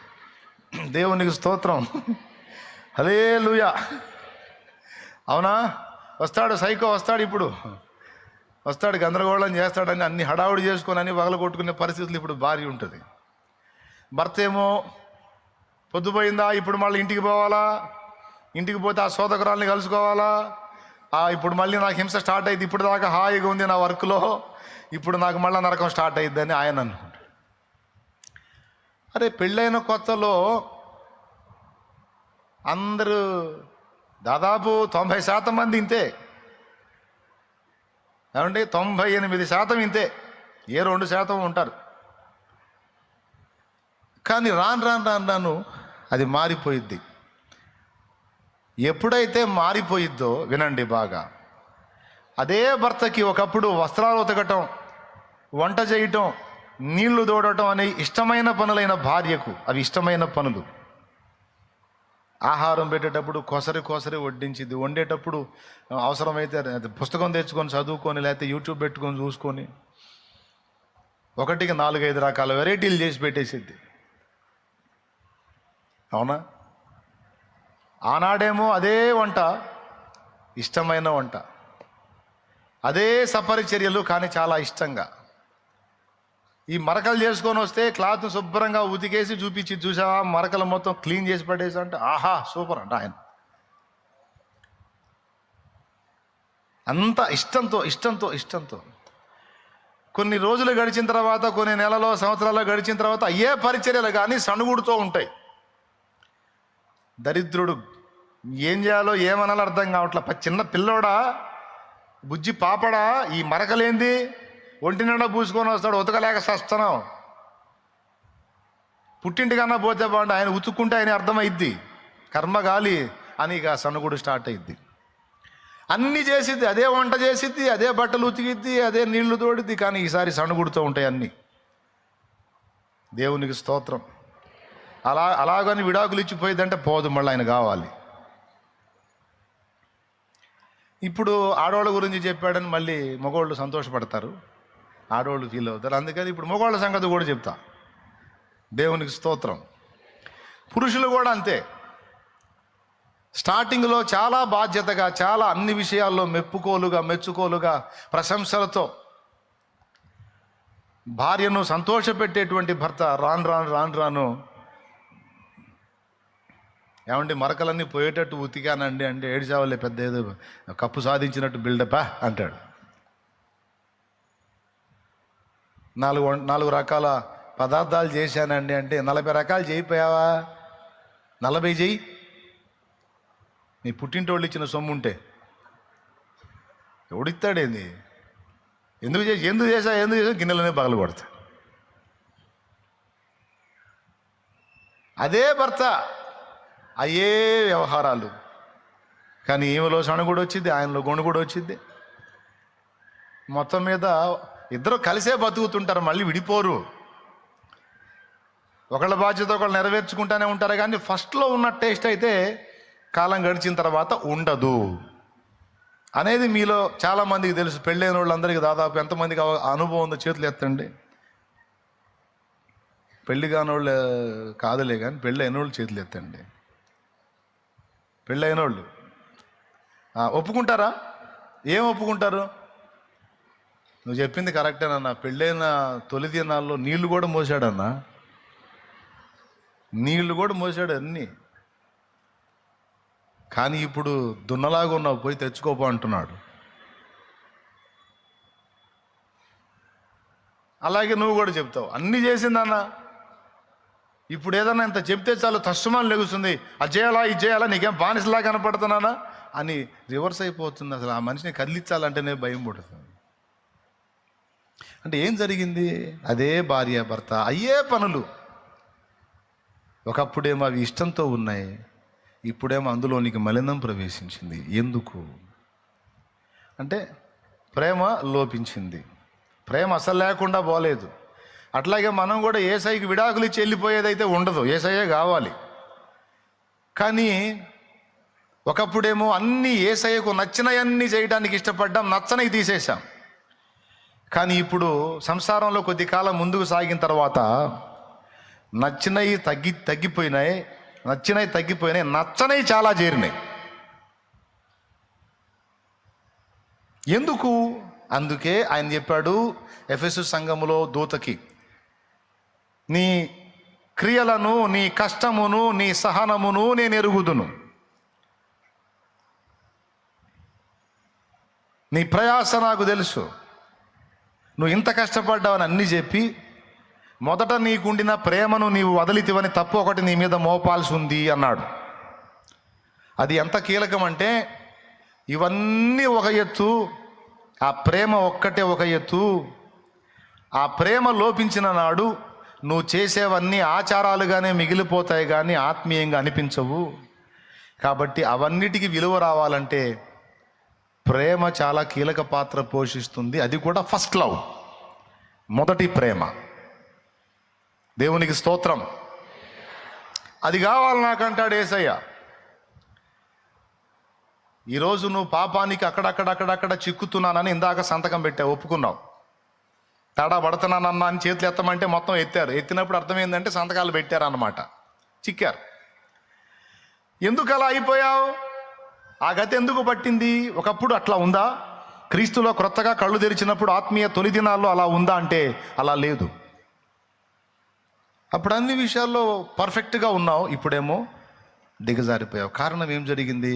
దేవునికి స్తోత్రం, హల్లెలూయా. అవునా? వస్తాడు, సైకో వస్తాడు, ఇప్పుడు వస్తాడు, గందరగోళం చేస్తాడని అన్ని హడావుడి చేసుకొని అన్ని వగల కొట్టుకునే పరిస్థితులు ఇప్పుడు భార్య ఉంటుంది. భర్త ఏమో పొద్దుపోయిందా, ఇప్పుడు మళ్ళీ ఇంటికి పోవాలా, ఇంటికి పోతే ఆ సోదకురాల్ని కలుసుకోవాలా, ఇప్పుడు మళ్ళీ నాకు హింస స్టార్ట్ అయింది, ఇప్పుడు దాకా హాయిగా ఉంది నా వర్క్లో, ఇప్పుడు నాకు మళ్ళీ నరకం స్టార్ట్ అయ్యిద్దని ఆయన అనుకుంటాడు. అరే, పెళ్ళైన కొత్తలో అందరూ దాదాపు 90% మంది ఇంతే, ఏమంటే 98% ఇంతే, ఏ 2% ఉంటారు. కానీ రాను అది మారిపోయిద్ది. ఎప్పుడైతే మారిపోయిద్దో వినండి బాగా, అదే భర్తకి ఒకప్పుడు వస్త్రాలు ఉతకటం, వంట చేయటం, నీళ్లు తోడటం అనే ఇష్టమైన పనులైన భార్యకు అవి ఇష్టమైన పనులు. ఆహారం పెట్టేటప్పుడు కొసరి వడ్డించింది, వండేటప్పుడు అవసరమైతే పుస్తకం తెచ్చుకొని చదువుకొని, లేకపోతే యూట్యూబ్ పెట్టుకొని చూసుకొని 1కి 4-5 రకాల వెరైటీలు చేసి పెట్టేసిద్ది. అవునా? ఆనాడేమో అదే వంట, ఇష్టమైన వంట, అదే సపరిచర్యలు, కానీ చాలా ఇష్టంగా. ఈ మరకలు చేసుకొని వస్తే క్లాత్ను శుభ్రంగా ఉతికేసి చూపించి, చూసావా మరకలు మొత్తం క్లీన్ చేసి పడేసి అంటే ఆహా సూపర్ అంట ఆయన. అంత ఇష్టంతో కొన్ని రోజులు గడిచిన తర్వాత, కొన్ని నెలలో, సంవత్సరాలు గడిచిన తర్వాత అయ్యే పరిచర్యలు కానీ సణుగుడుతూ ఉంటాయి. దరిద్రుడు ఏం చేయాలో ఏమనాలో అర్థం కావట్లా. చిన్న పిల్లోడా, బుజ్జి పాపడా, ఈ మరకలేంది, ఒంటి నిండా పూసుకొని వస్తాడు, ఉతకలేక సస్తున్నాం. పుట్టింటికన్నా పోతే బాగుండి, ఆయన ఉతుక్కుంటే ఆయన అర్థమైద్ది, కర్మగాలి అని ఇక సన్నుగుడు స్టార్ట్ అయింది. అన్నీ చేసిద్ది, అదే వంట చేసిద్ది, అదే బట్టలు ఉతికిద్ది, అదే నీళ్లు తోడిద్ది, కానీ ఈసారి సణుగుడుతూ ఉంటాయి అన్నీ. దేవునికి స్తోత్రం. అలాగని విడాకులు ఇచ్చిపోయిందంటే పోదు, మళ్ళీ ఆయన కావాలి. ఇప్పుడు ఆడవాళ్ళ గురించి చెప్పాడని మళ్ళీ మగవాళ్ళు సంతోషపడతారు, ఆడవాళ్ళు ఫీల్ అవుతారు. అందుకని ఇప్పుడు మగవాళ్ళ సంగతి కూడా చెప్తా. దేవునికి స్తోత్రం. పురుషులు కూడా అంతే. స్టార్టింగ్లో చాలా బాధ్యతగా, చాలా అన్ని విషయాల్లో మెచ్చుకోలుగా ప్రశంసలతో భార్యను సంతోషపెట్టేటువంటి భర్త రాను ఏమంటే మరకలన్నీ పోయేటట్టు ఉతికానండి అంటే ఏడ్చావాలే, పెద్ద ఏదో కప్పు సాధించినట్టు బిల్డపా అంటాడు. 4 రకాల పదార్థాలు చేశానండి అంటే 40 రకాలు చేయిపోయావా? 40 చేయి. నీ పుట్టింటోళ్ళు ఇచ్చిన సొమ్ము ఉంటే ఎవడిస్తాడేంది? ఎందుకు చేసా గిన్నెలనే పగలు కొడతా. అదే భర్త, అయ్యే వ్యవహారాలు, కానీ ఈమెలో సణుగుడు వచ్చింది, ఆయనలో గొణుగుడు వచ్చింది. మొత్తం మీద ఇద్దరు కలిసే బతుకుతుంటారు, మళ్ళీ విడిపోరు. ఒకళ్ళ బాధ్యత ఒకళ్ళు నెరవేర్చుకుంటూనే ఉంటారు, కానీ ఫస్ట్లో ఉన్న టేస్ట్ అయితే కాలం గడిచిన తర్వాత ఉండదు అనేది మీలో చాలామందికి తెలుసు. పెళ్ళైన వాళ్ళందరికీ దాదాపు ఎంతమందికి అనుభవం ఉందో చేతులు ఎత్తండి. పెళ్ళి కానివాళ్ళు కాదులే, కానీ పెళ్ళి అయిన వాళ్ళు చేతులు ఎత్తండి. పెళ్ళి అయిన వాళ్ళు ఒప్పుకుంటారా? ఏం ఒప్పుకుంటారు? నువ్వు చెప్పింది కరెక్టేనన్నా, పెళ్ళైన తొలి దినాల్లో నీళ్లు కూడా మోసాడన్నా, నీళ్లు కూడా మోసాడు అన్నీ. కానీ ఇప్పుడు దున్నలాగా ఉన్నావు, పోయి తెచ్చుకోపో అంటున్నాడు. అలాగే నువ్వు కూడా చెప్తావు, అన్నీ చేసిందన్నా. ఇప్పుడు ఏదన్నా ఇంత చెప్తే చాలు తస్సుమాని లెగుస్తుంది, అది చేయాలా ఇది చేయాలా, నీకేం బానిసలా కనపడుతున్నానా అని రివర్స్ అయిపోతుంది. అసలు ఆ మనిషిని కదిలించాలంటేనే భయం పడుతుంది. అంటే ఏం జరిగింది? అదే భార్య భర్త అయ్యే పనులు. ఒకప్పుడేమో అవి ఇష్టంతో ఉన్నాయి, ఇప్పుడేమో అందులోనికి మలినం ప్రవేశించింది. ఎందుకు అంటే ప్రేమ లోపించింది. ప్రేమ అసలు లేకుండా పోలేదు. అట్లాగే మనం కూడా యేసయ్యకి విడాకులు ఇచ్చి వెళ్ళిపోయేదైతే ఉండదు, యేసయ్యే కావాలి. కానీ ఒకప్పుడేమో అన్నీ యేసయ్యకు నచ్చినవన్నీ చేయడానికి ఇష్టపడ్డాం, నచ్చనవి తీసేశాం. కానీ ఇప్పుడు సంసారంలో కొద్ది కాలం ముందుకు సాగిన తర్వాత నచ్చినవి తగ్గిపోయినాయి, నచ్చనవి చాలా చేరినాయి. ఎందుకు? అందుకే ఆయన చెప్పాడు ఎఫెసు సంఘములో దూతకి, నీ క్రియలను, నీ కష్టమును, నీ సహనమును నేను ఎరుగుదును, నీ ప్రయాస నాకు తెలుసు, నువ్వు ఇంత కష్టపడ్డావని అన్నీ చెప్పి మొదట నీకుండిన ప్రేమను నీవు వదిలితివని తప్పు ఒకటి నీ మీద మోపాల్సి ఉంది అన్నాడు. అది ఎంత కీలకం అంటే ఇవన్నీ ఒక ఎత్తు, ఆ ప్రేమ ఒక్కటే ఒక ఎత్తు. ఆ ప్రేమ లోపించిన నాడు నువ్వు చేసేవన్నీ ఆచారాలుగానే మిగిలిపోతాయి, కానీ ఆత్మీయంగా అనిపించవు. కాబట్టి అవన్నిటికీ విలువ రావాలంటే ప్రేమ చాలా కీలక పాత్ర పోషిస్తుంది. అది కూడా ఫస్ట్ లవ్, మొదటి ప్రేమ. దేవునికి స్తోత్రం. అది కావాలి నాకంటాడు యేసయ్య. ఈరోజు నువ్వు పాపానికి అక్కడక్కడ చిక్కుతున్నానని ఇందాక సంతకం పెట్టావు, ఒప్పుకున్నావు. తేడా పడుతున్నానన్నా అని చేతులు ఎత్తమంటే మొత్తం ఎత్తారు. ఎత్తినప్పుడు అర్థమైందంటే సంతకాలు పెట్టారు అన్నమాట, చిక్కారు. ఎందుకు అలా అయిపోయావు? ఆ గతి ఎందుకు పట్టింది? ఒకప్పుడు అట్లా ఉందా? క్రీస్తులో క్రొత్తగా కళ్ళు తెరిచినప్పుడు ఆత్మీయ తొలి దినాల్లో అలా ఉందా అంటే అలా లేదు. అప్పుడు అన్ని విషయాల్లో పర్ఫెక్ట్గా ఉన్నావు, ఇప్పుడేమో దిగజారిపోయావు. కారణం ఏం జరిగింది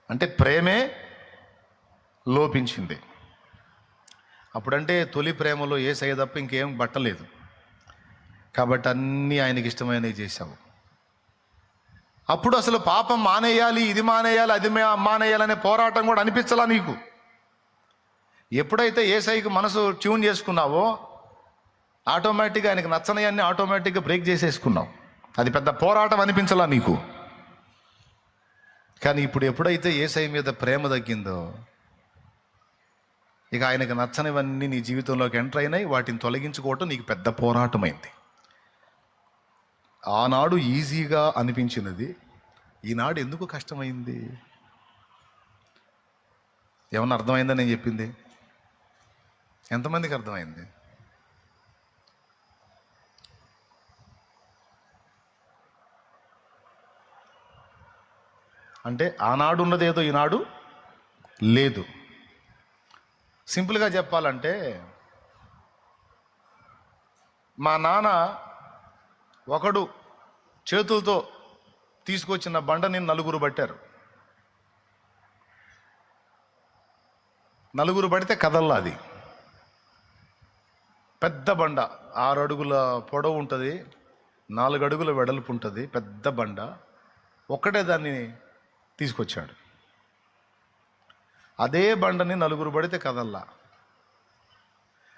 అంటే ప్రేమే లోపించింది. అప్పుడంటే తొలి ప్రేమలో యేసయ్య తప్ప ఇంకేం పట్టలేదు, కాబట్టి అన్నీ ఆయనకి ఇష్టమైనవి చేశావు. అప్పుడు అసలు పాపం మానేయాలి, ఇది మానేయాలి, అది మానేయాలనే పోరాటం కూడా అనిపించలా నీకు. ఎప్పుడైతే యేసయ్యకి మనసు ట్యూన్ చేసుకున్నావో ఆటోమేటిక్గా ఆయనకు నచ్చనవన్నీ ఆటోమేటిక్గా బ్రేక్ చేసేసుకున్నావు. అది పెద్ద పోరాటం అనిపించలా నీకు. కానీ ఇప్పుడు ఎప్పుడైతే యేసయ్య మీద ప్రేమ తగ్గిందో, ఇక ఆయనకు నచ్చనివన్నీ నీ జీవితంలోకి ఎంటర్ అయినాయి. వాటిని తొలగించుకోవటం నీకు పెద్ద పోరాటమైంది. ఆనాడు ఈజీగా అనిపించినది ఈనాడు ఎందుకు కష్టమైంది? ఏమన్నా అర్థమైందా నేను చెప్పింది? ఎంతమందికి అర్థమైంది? అంటే ఆనాడు ఉన్నదేదో ఈనాడు లేదు. సింపుల్గా చెప్పాలంటే, మా నాన్న ఒకడు చేతులతో తీసుకొచ్చిన బండని నలుగురు పట్టారు. నలుగురు పడితే కదల్లా. అది పెద్ద బండ, 6 అడుగుల పొడవు ఉంటుంది, 4 అడుగుల వెడల్పు ఉంటుంది, పెద్ద బండ. ఒక్కటే దాన్ని తీసుకొచ్చాడు. అదే బండని నలుగురు పడితే కదల్లా.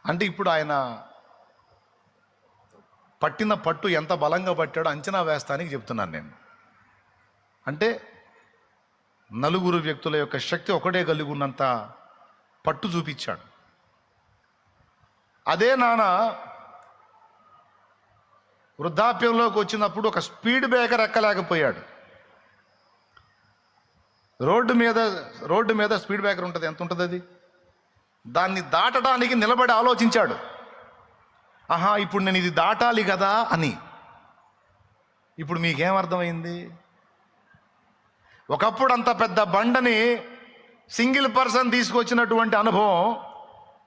అంటే ఇప్పుడు ఆయన పట్టిన పట్టు ఎంత బలంగా పట్టాడో అంచనా వేస్తానికి చెప్తున్నాను నేను. అంటే నలుగురు వ్యక్తుల యొక్క శక్తి ఒకటే కలిగి ఉన్నంత పట్టు చూపించాడు. అదే నాన్న వృద్ధాప్యంలోకి వచ్చినప్పుడు ఒక స్పీడ్ బ్రేకర్ ఎక్కలేకపోయాడు. రోడ్డు మీద స్పీడ్ బ్రేకర్ ఉంటుంది, ఎంత ఉంటుంది అది? దాన్ని దాటడానికి నిలబడి ఆలోచించాడు. ఆహా, ఇప్పుడు నేను ఇది దాటాలి కదా అని. ఇప్పుడు మీకేమర్థమైంది? ఒకప్పుడు అంత పెద్ద బండని సింగిల్ పర్సన్ తీసుకొచ్చినటువంటి అనుభవం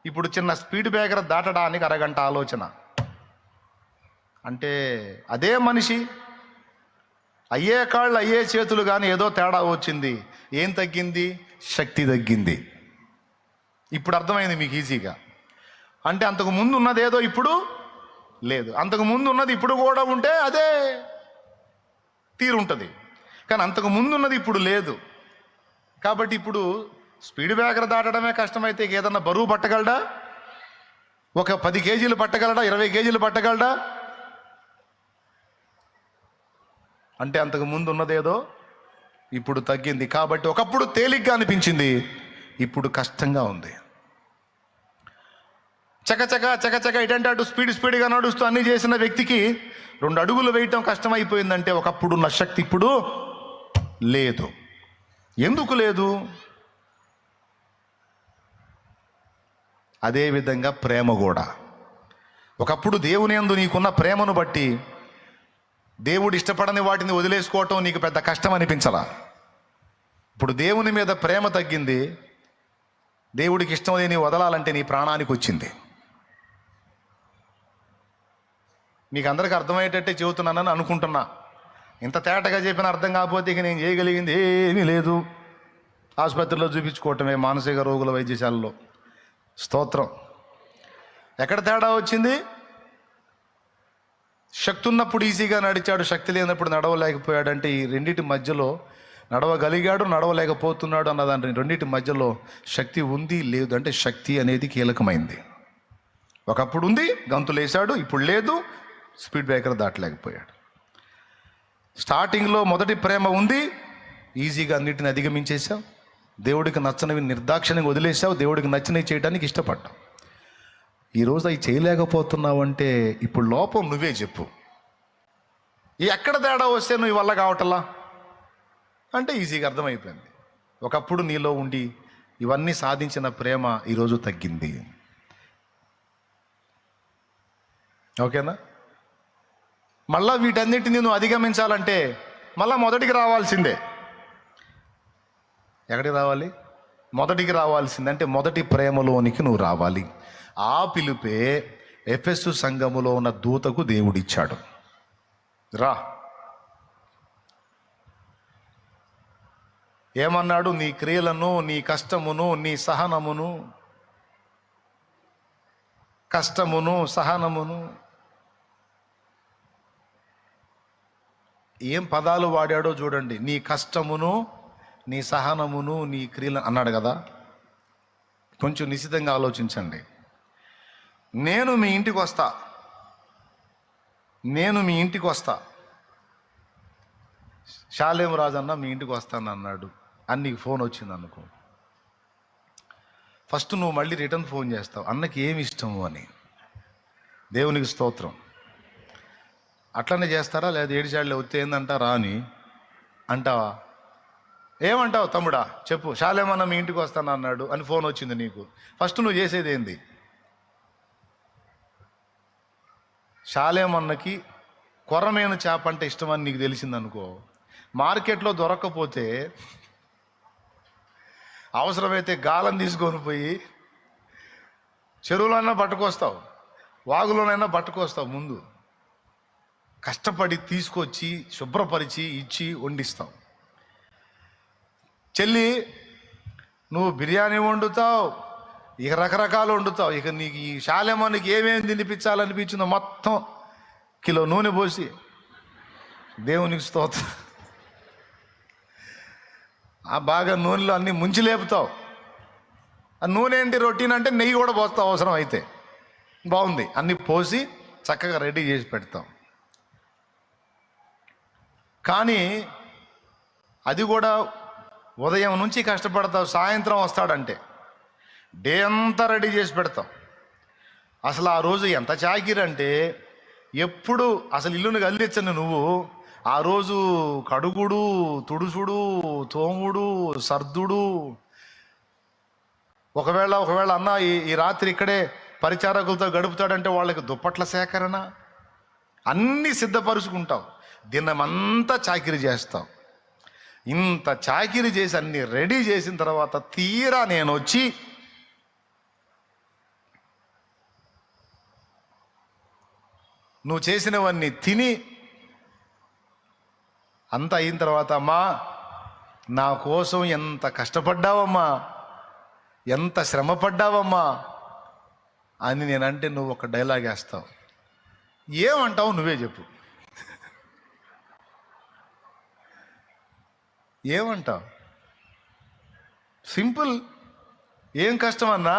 ఇప్పుడు చిన్న స్పీడ్ బ్రేకర్ దాటడానికి అరగంట ఆలోచన. అంటే అదే మనిషి, అయ్యే కాళ్ళు అయ్యే చేతులు, కానీ ఏదో తేడా వచ్చింది. ఏం తగ్గింది? శక్తి తగ్గింది. ఇప్పుడు అర్థమైంది మీకు ఈజీగా. అంటే అంతకు ముందు ఉన్నది ఏదో ఇప్పుడు లేదు, అంతకు ముందు ఉన్నది ఇప్పుడు కూడా ఉంటే అదే తీరుంటుంది, కానీ అంతకు ముందు ఉన్నది ఇప్పుడు లేదు. కాబట్టి ఇప్పుడు స్పీడ్ బ్రేకర్ దాటడమే కష్టమైతే ఏదన్నా బరువు పట్టగలడా? ఒక 10 కేజీలు పట్టగలడా? 20 కేజీలు పట్టగలడా? అంటే అంతకు ముందు ఉన్నదేదో ఇప్పుడు తగ్గింది. కాబట్టి ఒకప్పుడు తేలిగ్గా అనిపించింది, ఇప్పుడు కష్టంగా ఉంది. చకచక ఇటంటే అటు స్పీడ్గా నడుస్తూ అన్ని చేసిన వ్యక్తికి 2 అడుగులు వేయటం కష్టమైపోయిందంటే ఒకప్పుడు ఉన్న శక్తి ఇప్పుడు లేదు. ఎందుకు లేదు? అదేవిధంగా ప్రేమ కూడా. ఒకప్పుడు దేవుని యందు నీకున్న ప్రేమను బట్టి దేవుడు ఇష్టపడని వాటిని వదిలేసుకోవటం నీకు పెద్ద కష్టం అనిపించలా. ఇప్పుడు దేవుని మీద ప్రేమ తగ్గింది, దేవుడికి ఇష్టం లేని వదలాలంటే నీ ప్రాణానికి వచ్చింది. మీకు అందరికీ అర్థమయ్యేటట్టే చెబుతున్నానని అనుకుంటున్నా. ఇంత తేటగా చెప్పిన అర్థం కాకపోతే ఇక నేను చేయగలిగింది ఏమీ లేదు. ఆసుపత్రిలో చూపించుకోవటమే, మానసిక రోగుల వైద్యశాలలో. స్తోత్రం. ఎక్కడ తేడా వచ్చింది? శక్తి ఉన్నప్పుడు ఈజీగా నడిచాడు, శక్తి లేనప్పుడు నడవలేకపోయాడు. అంటే ఈ రెండింటి మధ్యలో నడవగలిగాడు, నడవలేకపోతున్నాడు అన్నదాని రెండింటి మధ్యలో శక్తి ఉంది లేదు. అంటే శక్తి అనేది కీలకమైంది. ఒకప్పుడు ఉంది, గంతులేశాడు, ఇప్పుడు లేదు, స్పీడ్ బ్రేకర్ దాటలేకపోయాడు. స్టార్టింగ్లో మొదటి ప్రేమ ఉంది, ఈజీగా అన్నిటిని అధిగమించేశావు. దేవుడికి నచ్చనివి నిర్దాక్షిణ్యంగా వదిలేసావు, దేవుడికి నచ్చినవి చేయడానికి ఇష్టపడ్డావు. ఈరోజు అవి చేయలేకపోతున్నావు అంటే ఇప్పుడు లోపం నువ్వే చెప్పు. ఎక్కడ తేడా వస్తే నువ్వు వల్ల కావటలా అంటే ఈజీగా అర్థమైపోయింది. ఒకప్పుడు నీలో ఉండి ఇవన్నీ సాధించిన ప్రేమ ఈరోజు తగ్గింది. ఓకేనా? మళ్ళా వీటన్నిటిని నువ్వు అధిగమించాలంటే మళ్ళా మొదటికి రావాల్సిందే. ఎక్కడికి రావాలి? మొదటికి రావాల్సిందే. అంటే మొదటి ప్రేమలోనికి నువ్వు రావాలి. ఆ పిలుపే ఎఫెసు సంఘములో ఉన్న దూతకు దేవుడిచ్చాడు. రా, ఏమన్నాడు? నీ క్రియలను, నీ కష్టమును, నీ సహనమును, సహనమును, ఏం పదాలు వాడాడో చూడండి. నీ కష్టమును, నీ సహనమును, నీ క్రియలు అన్నాడు కదా. కొంచెం నిశితంగా ఆలోచించండి. నేను మీ ఇంటికి వస్తా, షాలేం రాజన్న మీ ఇంటికి వస్తాను అన్నాడు అని నీకు ఫోన్ వచ్చింది అనుకో, ఫస్ట్ నువ్వు మళ్ళీ రిటర్న్ ఫోన్ చేస్తావు, అన్నకి ఏమి ఇష్టము అని. దేవునికి స్తోత్రం. అట్లనే చేస్తారా? లేదా ఏడిచాడులే వస్తే ఏందంట రాని అంటావా? ఏమంటావు? తమ్ముడా చెప్పు, షాలేమన్న మీ ఇంటికి వస్తాను అన్నాడు అని ఫోన్ వచ్చింది నీకు, ఫస్ట్ నువ్వు చేసేది ఏంది? షాలేమన్నకి కొర్రమేను చేప అంటే ఇష్టమని నీకు తెలిసిందనుకో, మార్కెట్లో దొరక్కపోతే అవసరమైతే గాలం తీసుకొని పోయి చెరువులోనైనా పట్టుకొస్తావు, వాగులోనైనా పట్టుకొస్తావు. ముందు కష్టపడి తీసుకొచ్చి శుభ్రపరిచి ఇచ్చి వండిస్తావు. చెల్లి నువ్వు బిర్యానీ వండుతావు, ఇక రకరకాలు వండుతావు. ఇక నీకు ఈ షాలేమన్నకి ఏమేమి తినిపించాలనిపించిందో మొత్తం కిలో నూనె పోసి, దేవునికి స్తోత్రం, ఆ బాగా నూనెలో అన్నీ ముంచి లేపుతావు. ఆ నూనె ఏంటి, రొటీన్ అంటే నెయ్యి కూడా పోస్తావు అవసరం అయితే. బాగుంది, అన్నీ పోసి చక్కగా రెడీ చేసి పెడతాం. కానీ అది కూడా ఉదయం నుంచి కష్టపడతావు, సాయంత్రం వస్తాడంటే డే అంతా రెడీ చేసి పెడతాం. అసలు ఆ రోజు ఎంత చాకిరంటే, ఎప్పుడు అసలు ఇల్లును కదిలించను నువ్వు, ఆ రోజు కడుగుడు, తుడుసుడు, తోముడు, సర్దుడు. ఒకవేళ అన్న ఈ రాత్రి ఇక్కడే పరిచారకులతో గడుపుతాడంటే వాళ్ళకి దుప్పట్ల సేకరణ అన్నీ సిద్ధపరుచుకుంటావు. దినమంతా చాకిరీ చేస్తావు. ఇంత చాకిరీ చేసి అన్ని రెడీ చేసిన తర్వాత తీరా నేను వచ్చి నువ్వు చేసినవన్నీ తిని అంతా అయిన తర్వాత, అమ్మా నా కోసం ఎంత కష్టపడ్డావమ్మా, ఎంత శ్రమ పడ్డావమ్మా అని నేనంటే నువ్వు ఒక డైలాగ్ వేస్తావు. ఏమంటావు నువ్వే చెప్పు, ఏమంటావు? సింపుల్. ఏం కష్టమన్నా?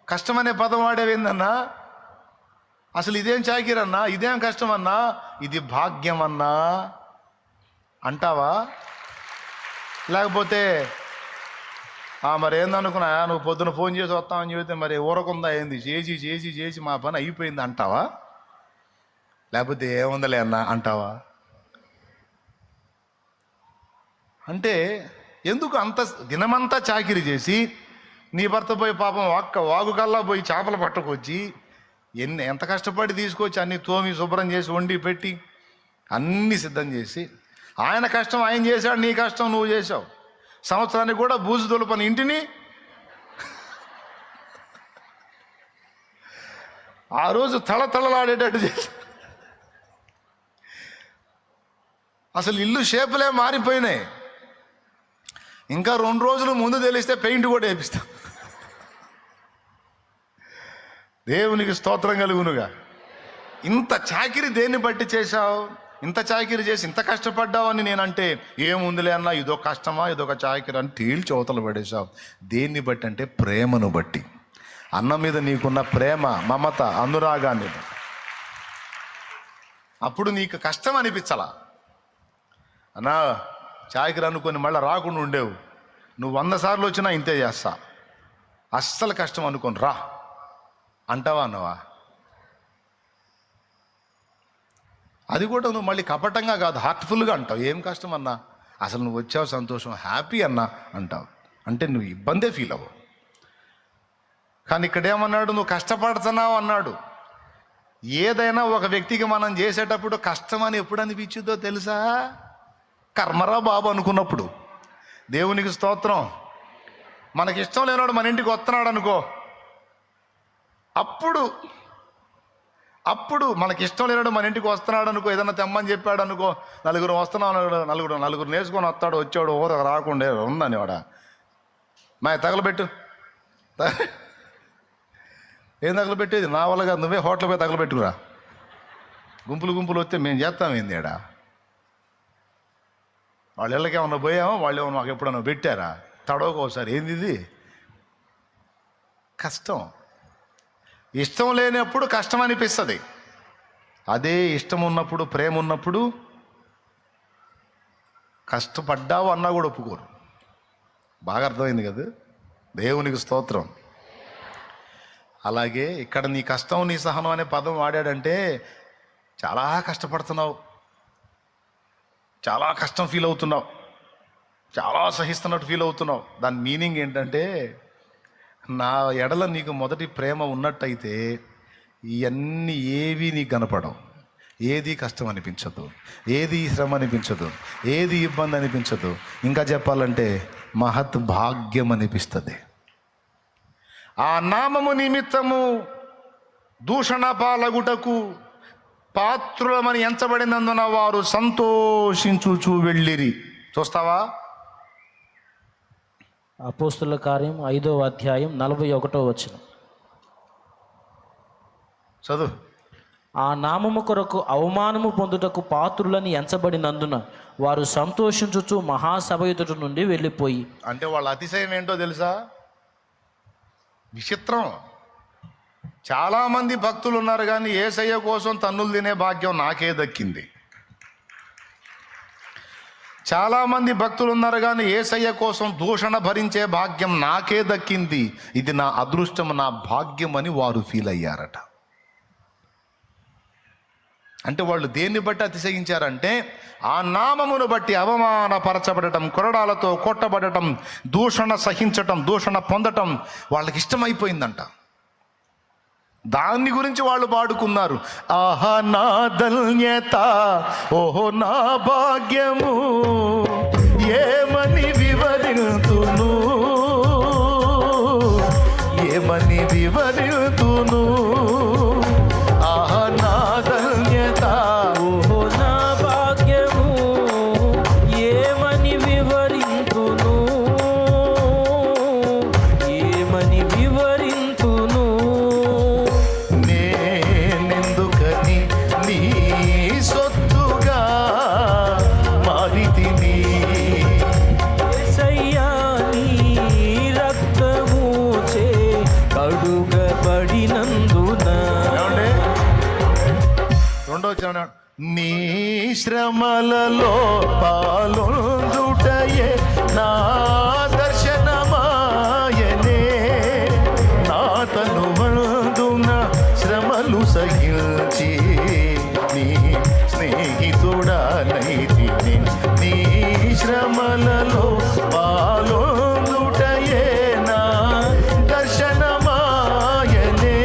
కష్టమనే పదం వాడేవేందన్నా? అసలు ఇదేం చాకిరన్నా, ఇదేం కష్టమన్నా, ఇది భాగ్యం అన్నా అంటావా? లేకపోతే మరి ఏందనుకున్నా, నువ్వు పొద్దున ఫోన్ చేసి వస్తావని చెబితే మరి ఊరకుందా ఏంది, చేసి చేసి చేసి మా పని అయిపోయింది అంటావా? లేకపోతే ఏముందలే అన్నా అంటావా? అంటే ఎందుకు అంత దినమంతా చాకిరీ చేసి నీ భర్త పోయి పాపం వాగుకల్లా పోయి చేపలు పట్టుకొచ్చి ఎంత కష్టపడి తీసుకొచ్చి అన్ని తోమి శుభ్రం చేసి వండి పెట్టి అన్నీ సిద్ధం చేసి, ఆయన కష్టం ఆయన చేశాడు, నీ కష్టం నువ్వు చేసావు. సంవత్సరానికి కూడా బూజు దులపని ఇంటిని ఆ రోజు తళతళలాడేటట్టు చేసి, అసలు ఇల్లు షేపులే మారిపోయినాయి. ఇంకా 2 రోజులు ముందు తెలిస్తే పెయింట్ కూడా వేపిస్తాం. దేవునికి స్తోత్రం కలుగునుగా. ఇంత చాకిరి దేన్ని బట్టి చేశావు? ఇంత చాకిరి చేసి ఇంత కష్టపడ్డావు అని నేనంటే ఏముందిలే అన్నా, ఇదో కష్టమా ఇదొక చాకిరి అని తేల్చి అవతల పడేశావు. దేన్ని బట్టి అంటే ప్రేమను బట్టి, అన్న మీద నీకున్న ప్రేమ, మమత, అనురాగాన్ని. అప్పుడు నీకు కష్టం అనిపించాలా? అన్నా చాకిరి అనుకొని మళ్ళీ రాకుండా ఉండేవు, నువ్వు 100 సార్లు వచ్చినా ఇంతే చేస్తా, అస్సలు కష్టం అనుకోని రా అంటావా అన్నవా? అది కూడా నువ్వు మళ్ళీ కపటంగా కాదు, హార్ట్ఫుల్గా అంటావు. ఏం కష్టం అన్నా, అసలు నువ్వు వచ్చావు సంతోషం, హ్యాపీ అన్నా అంటావు. అంటే నువ్వు ఇబ్బందే ఫీల్ అవ్వవు. కానీ ఇక్కడేమన్నాడు, నువ్వు కష్టపడుతున్నావు అన్నాడు. ఏదైనా ఒక వ్యక్తికి మనం చేసేటప్పుడు కష్టం అని ఎప్పుడు అనిపించిందో తెలుసా? కర్మరా బాబు అనుకున్నప్పుడు. దేవునికి స్తోత్రం. మనకి ఇష్టం లేనివాడు మన ఇంటికి వస్తున్నాడు అనుకో, అప్పుడు మనకి ఇష్టం లేనాడు మన ఇంటికి వస్తున్నాడు అనుకో, ఏదైనా తెమ్మని చెప్పాడు అనుకో, నలుగురు వస్తున్నాం, నలుగురు నేర్చుకొని వస్తాడు, వచ్చాడు ఓర రాకుండా ఉందని వాడ మా తగలబెట్టు. ఏం తగలబెట్టేది? నా వల్ల కాదు, నువ్వే హోటల్ పోయి తగలబెట్టుకురా. గుంపులు వస్తే మేము చేస్తాం ఏంది ఆడ? వాళ్ళ ఇళ్ళకి ఏమన్నా పోయామో, వాళ్ళు ఏమన్నా మాకు ఎప్పుడన్నా పెట్టారా? తడవకోసారి ఏంది ఇది? కష్టం. ఇష్టం లేనప్పుడు కష్టం అనిపిస్తుంది. అదే ఇష్టం ఉన్నప్పుడు, ప్రేమ ఉన్నప్పుడు కష్టపడ్డావు అన్నా కూడా ఒప్పుకోరు. బాగా అర్థమైంది కదా, దేవునికి స్తోత్రం. అలాగే ఇక్కడ నీ కష్టం నీ సహనం అనే పదం వాడాడంటే చాలా కష్టపడుతున్నావు, చాలా కష్టం ఫీల్ అవుతున్నావు, చాలా సహిస్తున్నట్టు ఫీల్ అవుతున్నావు. దాని మీనింగ్ ఏంటంటే, నా ఎడల నీకు మొదటి ప్రేమ ఉన్నట్టయితే ఇవన్నీ ఏవి నీకు కనపడవు, ఏది కష్టం అనిపించదు, ఏది శ్రమ అనిపించదు, ఏది ఇబ్బంది అనిపించదు. ఇంకా చెప్పాలంటే మహత్ భాగ్యం అనిపిస్తుంది. ఆ నామము నిమిత్తము దూషణ పాలగుటకు పాత్రులమని ఎంచబడినందున వారు సంతోషించుచు వెళ్ళిరి. చూస్తావా? అపోస్తుల కార్యం 5వ అధ్యాయం 41వ వచనం. చదువు. ఆ నామము కొరకు అవమానము పొందుటకు పాత్రులని ఎంచబడినందున వారు సంతోషించుచు మహాసభ ఎదుట నుండి వెళ్ళిపోయి. అంటే వాళ్ళ అతిశయం ఏంటో తెలుసా? విచిత్రం. చాలామంది భక్తులు ఉన్నారు, కానీ యేసయ్య కోసం తన్నులు తినే భాగ్యం నాకే దక్కింది. చాలామంది భక్తులు ఉన్నారు, కానీ యేసయ్య కోసం దూషణ భరించే భాగ్యం నాకే దక్కింది. ఇది నా అదృష్టం, నా భాగ్యం అని వారు ఫీల్ అయ్యారట. అంటే వాళ్ళు దేన్ని బట్టి అతిశయించారంటే, ఆ నామమును బట్టి అవమానపరచబడటం, కొరడాలతో కొట్టబడటం, దూషణ సహించటం, దూషణ పొందటం వాళ్ళకి ఇష్టమైపోయిందంట. దాన్ని గురించి వాళ్ళు పాడుకున్నారు. ఆహా నా ధన్యత, ఓహో నా భాగ్యము, ఏమని వివరింతును, ఏమని వివరింతును. ఆహా నా ధన్యత, ఓహో నా భాగ్యము, ఏమని వివరింతును, ఏమని వివరింతును. నేనెందుకని నీ సొత్తుగా మారితిని, యేసయ్యా నీ రక్తముచే కడుగబడినందున. ఏమండి? రెండో వచనం, నీ శ్రమలలో పాలొందుటయే నా దర్శనమాయనే, నా తనువందున శ్రమలు సహించి నీ స్నేహితుడనైతిని. నీ శ్రమలలో పాలొందుటయే నా దర్శనమాయనే,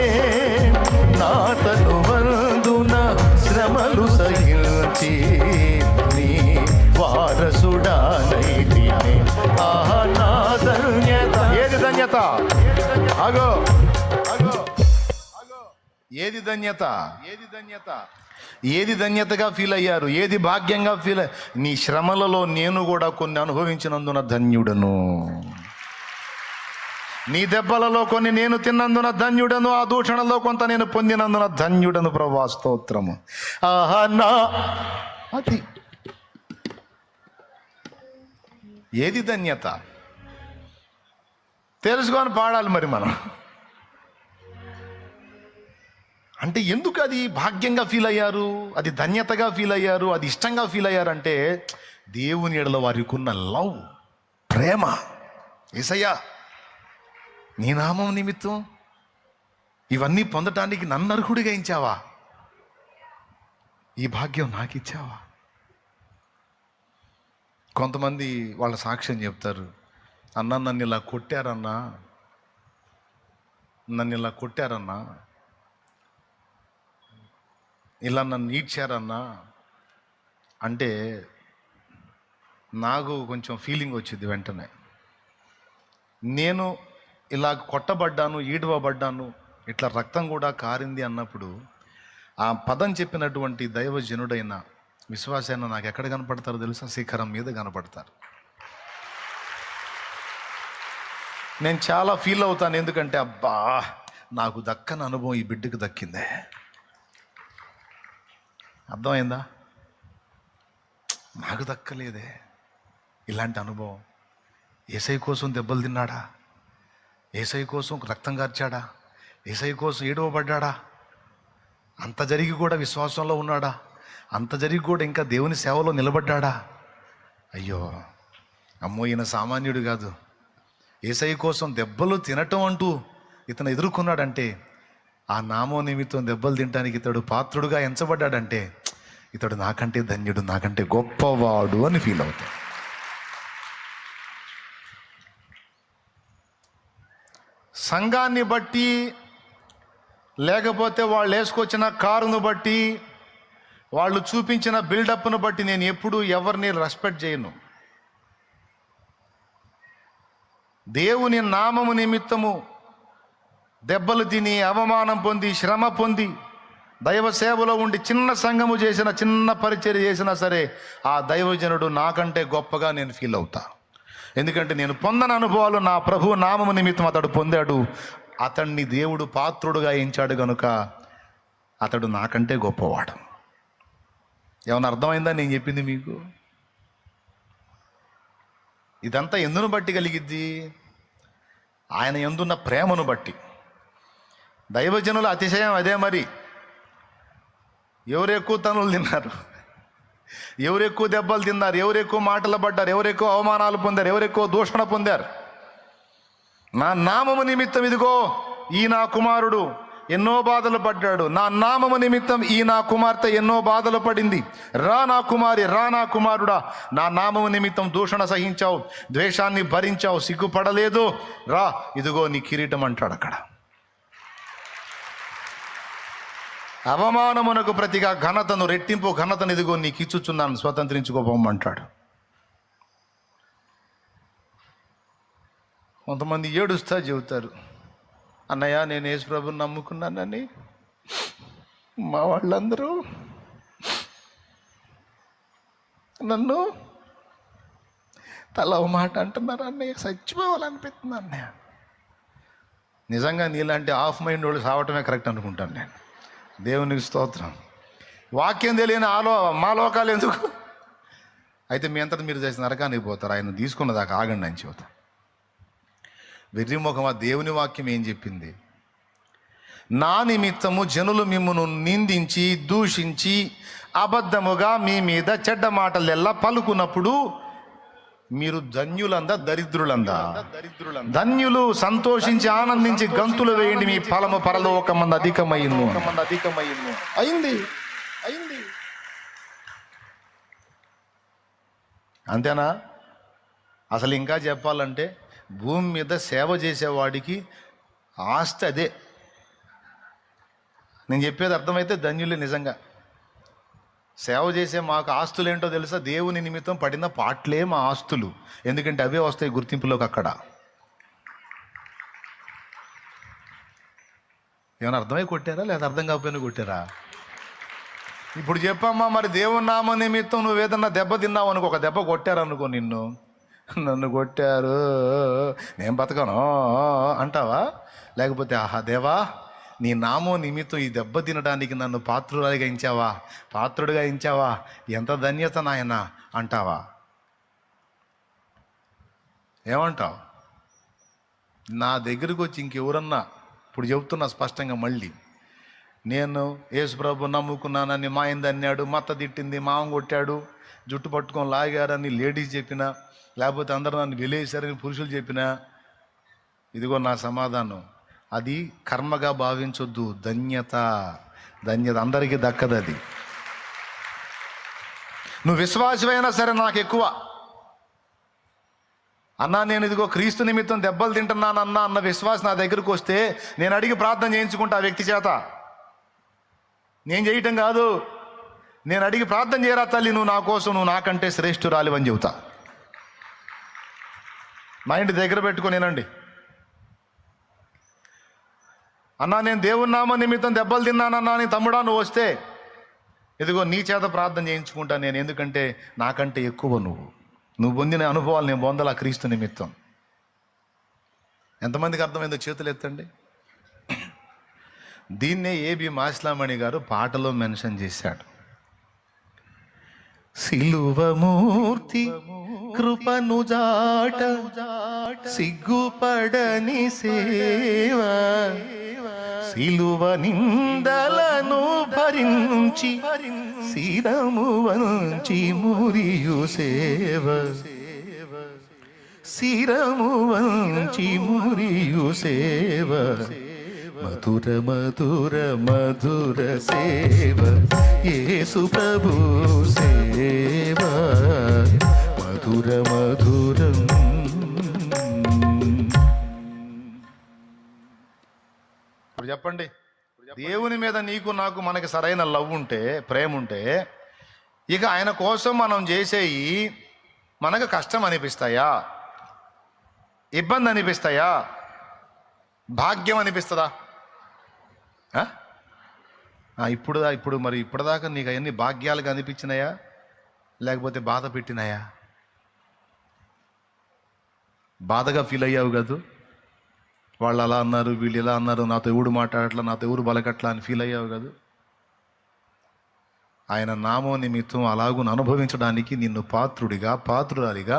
నా తనువందున శ్రమలు సహించి నీ వారసుడనైతిని. ఆహా నా ధన్యత. ఏది ధన్యత? అగో అగో అగో, ఏది ధన్యత? ఏది ధన్యత? ఏది ధన్యతగా ఫీల్ అయ్యారు? ఏది భాగ్యంగా ఫీల్ నీ శ్రమలలో నేను కూడా కొన్ని అనుభవించినందున ధన్యుడను, నీ దెబ్బలలో కొన్ని నేను తిన్నందున ధన్యుడను, ఆ దూషణలో కొంత నేను పొందినందున ధన్యుడను. ప్రభువా స్తోత్రము. ఆహా నా, అది ఏది ధన్యత తెలుసుకొని పాడాలి మరి మనం. అంటే ఎందుకు అది భాగ్యంగా ఫీల్ అయ్యారు, అది ధన్యతగా ఫీల్ అయ్యారు, అది ఇష్టంగా ఫీల్ అయ్యారంటే దేవుని ఎడల వారికి ఉన్న లవ్, ప్రేమ. యేసయ్యా నీ నామం నిమిత్తం ఇవన్నీ పొందటానికి నన్ను అర్హుడిగా ఇచ్చావా, ఈ భాగ్యం నాకు ఇచ్చావా. కొంతమంది వాళ్ళ సాక్ష్యం చెప్తారు, అన్న నన్ను ఇలా కొట్టారన్నా, నన్ను ఇలా కొట్టారన్నా, ఇలా నన్ను ఈడ్చారన్నా అంటే నాకు కొంచెం ఫీలింగ్ వచ్చింది వెంటనే. నేను ఇలా కొట్టబడ్డాను, ఈడవబడ్డాను, ఇట్లా రక్తం కూడా కారింది అన్నప్పుడు ఆ పదం చెప్పినటువంటి దైవజనుడైన విశ్వాసైన నాకు ఎక్కడ కనపడతారో తెలుసా? శిఖరం మీద కనపడతారు. నేను చాలా ఫీల్ అవుతాను, ఎందుకంటే అబ్బా నాకు దక్కని అనుభవం ఈ బిడ్డకు దక్కిందే. అర్థమైందా? నాకు దక్కలేదే ఇలాంటి అనుభవం. యేసయ్య కోసం దెబ్బలు తిన్నాడా, యేసయ్య కోసం రక్తం కార్చాడా, యేసయ్య కోసం ఏడవబడ్డా, అంత జరిగి కూడా విశ్వాసంలో ఉన్నాడా, అంత జరిగి కూడా ఇంకా దేవుని సేవలో నిలబడ్డా. అయ్యో అమ్మో ఈయన సామాన్యుడు కాదు, యేసయ్య కోసం దెబ్బలు తినటం అంటూ ఇతను ఎదుర్కొన్నాడంటే, ఆ నామం నిమిత్తం దెబ్బలు తినడానికి ఇతడు పాత్రుడుగా ఎంచబడ్డాడంటే, ఇతడు నాకంటే ధన్యుడు, నాకంటే గొప్పవాడు అని ఫీల్ అవుతాడు. సంఘాన్ని బట్టి, లేకపోతే వాళ్ళు వేసుకొచ్చిన కారును బట్టి, వాళ్ళు చూపించిన బిల్డప్ను బట్టి నేను ఎప్పుడూ ఎవరిని రెస్పెక్ట్ చేయను. దేవుని నామము నిమిత్తము దెబ్బలు తిని, అవమానం పొంది, శ్రమ పొంది, దైవ సేవలో ఉండి చిన్న సంఘము చేసిన, చిన్న పరిచర్య చేసినా సరే ఆ దైవజనుడు నాకంటే గొప్పగా నేను ఫీల్ అవుతా. ఎందుకంటే నేను పొందని అనుభవాలు నా ప్రభు నామము నిమిత్తం అతడు పొందాడు. అతన్ని దేవుడు పాత్రుడుగా ఎంచాడు కనుక అతడు నాకంటే గొప్పవాడు. ఏమన్నా అర్థమైందా నేను చెప్పింది మీకు? ఇదంతా ఎందును బట్టి కలిగిద్ది? ఆయన యందున్న ప్రేమను బట్టి. దైవజనుల అతిశయం అదే. మరి ఎవరు ఎక్కువ తనులు తిన్నారు, ఎవరు ఎక్కువ దెబ్బలు తిన్నారు, ఎవరు ఎక్కువ మాటలు పడ్డారు, ఎవరు ఎక్కువ అవమానాలు పొందారు, ఎవరు ఎక్కువ దూషణ పొందారు? నా నామము నిమిత్తం ఇదిగో ఈ నా కుమారుడు ఎన్నో బాధలు పడ్డాడు, నా నామము నిమిత్తం ఈ నా కుమార్తె ఎన్నో బాధలు పడింది, రా నా కుమారి, రా నా కుమారుడా, నా నామము నిమిత్తం దూషణ సహించావు, ద్వేషాన్ని భరించావు, సిగ్గుపడలేదు, రా ఇదిగో నీ కిరీటం అంటాడు. అక్కడ అవమానమునకు ప్రతిగా ఘనతను, రెట్టింపు ఘనతను ఇదిగో నీకు ఇచ్చుచున్నాను, స్వతంత్రించుకోపోమంటాడు. కొంతమంది ఏడుస్తా చెబుతారు, అన్నయ్య నేను యేసు ప్రభుని నమ్ముకున్నానని మా వాళ్ళందరూ నన్ను తల మాట అంటున్నారు అన్నయ్య, చచ్చిపోవాలనిపిస్తుంది అన్నయ్య. నిజంగా నీలాంటి ఆఫ్ మైండ్ వాళ్ళు సావటమే కరెక్ట్ అనుకుంటాను నేను. దేవునికి స్తోత్రం. వాక్యం తెలియని మా లోకాలు ఎందుకు? అయితే మీ అంతటా మీరు చేసిన నరకానికి పోతారు, ఆయన తీసుకున్నదాకా ఆగండి అని చెబుతా. వెర్రిముఖమా, దేవుని వాక్యం ఏం చెప్పింది? నా నిమిత్తము జనులు మిమ్మును నిందించి, దూషించి, అబద్ధముగా మీ మీద చెడ్డ మాటలెల్లా పలుకున్నప్పుడు మీరు ధన్యులందా దరిద్రులందా? ధన్యులు, సంతోషించి ఆనందించి గంతులు వేయండి, మీ ఫలము పరలోకమందు అధికమైంది. అయింది. అంతేనా? అసలు ఇంకా చెప్పాలంటే భూమి మీద సేవ చేసేవాడికి ఆస్తి అదే. నేను చెప్పేది అర్థమైతే ధన్యులే. నిజంగా సేవ చేసే మాకు ఆస్తులు ఏంటో తెలుసా? దేవుని నిమిత్తం పడిన పాటలే మా ఆస్తులు. ఎందుకంటే అవే వస్తాయి గుర్తింపులోకి. అక్కడ ఏమైనా అర్థమై కొట్టారా లేదా అర్థం కాకపోయినా కొట్టారా? ఇప్పుడు చెప్పమ్మా, మరి దేవుని నామ నిమిత్తం నువ్వు ఏదన్నా దెబ్బ తిన్నావు అనుకో, ఒక దెబ్బ కొట్టారనుకో, నన్ను కొట్టారు నేను బతకను అంటావా? లేకపోతే ఆహా దేవా, నీ నామో నిమిత్తం ఈ దెబ్బ తినడానికి నన్ను పాత్రుడిగా ఎంచావా, ఎంత ధన్యత నాయన అంటావా? ఏమంటావు? నా దగ్గరికి వచ్చి ఇంకెవరన్నా, ఇప్పుడు చెబుతున్నా స్పష్టంగా మళ్ళీ, నేను యేసు ప్రభు నమ్ముకున్నానని మా ఆయన అన్నాడు, మత్త తిట్టింది, మామ కొట్టాడు, జుట్టు పట్టుకొని లాగారని లేడీస్ చెప్పినా, లేకపోతే అందరూ నన్ను వెలేసారని పురుషులు చెప్పినా, ఇదిగో నా సమాధానం, అది కర్మగా భావించొద్దు. ధన్యత అందరికీ దక్కదు. అది నువ్వు విశ్వాసమైనా సరే నాకు ఎక్కువ అన్నా, నేను ఇదిగో క్రీస్తు నిమిత్తం దెబ్బలు తింటున్నానన్నా అన్న విశ్వాసం నా దగ్గరకు వస్తే నేను అడిగి ప్రార్థన చేయించుకుంటా ఆ వ్యక్తి చేత. నేను చేయటం కాదు, నేను అడిగి ప్రార్థన చేయరా తల్లి, నువ్వు నా కోసం, నువ్వు నాకంటే శ్రేష్ఠురాలివని చెబుతా. మా ఇంటి దగ్గర పెట్టుకునేనండి, అన్నా నేను దేవుని నామ నిమిత్తం దెబ్బలు తిన్నానన్నా అని తమ్ముడా నువ్వు వస్తే ఇదిగో నీ చేత ప్రార్థన చేయించుకుంటా నేను. ఎందుకంటే నాకంటే ఎక్కువ నువ్వు పొందిన అనుభవాలు నేను పొందాలి ఆ క్రీస్తు నిమిత్తం. ఎంతమందికి అర్థమైందో చేతులు ఎత్తండి. దీన్నే ఏబి మాస్లామణి గారు పాటలో మెన్షన్ చేశాడు. సిలువమూర్తి కృపను జాట సిగ్గుపడని సేవ, సిలువ నిందలను భరించి శిరము వంచి మురియు సేవ, శిరము వంచి మురియు సేవ, మధుర మధుర మధుర సేవ, యేసు ప్రభు సేవ, మధుర మధురం. ఇప్పుడు చెప్పండి, దేవుని మీద నీకు నాకు మనకి సరైన లవ్ ఉంటే, ప్రేమ ఉంటే, ఇక ఆయన కోసం మనం చేసేవి మనకు కష్టం అనిపిస్తాయా, ఇబ్బంది అనిపిస్తాయా, భాగ్యం అనిపిస్తుందా? ఇప్పుడు మరి ఇప్పటిదాకా నీకు అవన్నీ భాగ్యాలుగా అనిపించినాయా, లేకపోతే బాధ పెట్టినాయా? బాధగా ఫీల్ అయ్యావు కాదు, వాళ్ళు అలా అన్నారు, వీళ్ళు ఇలా అన్నారు, నాతో ఎవడు మాట్లాడట్లా, నాతో ఎవరు బలకట్లా అని ఫీల్ అయ్యావు కాదు. ఆయన నామం నిమిత్తం అలాగును అనుభవించడానికి నిన్ను పాత్రుడిగా, పాత్రురాలిగా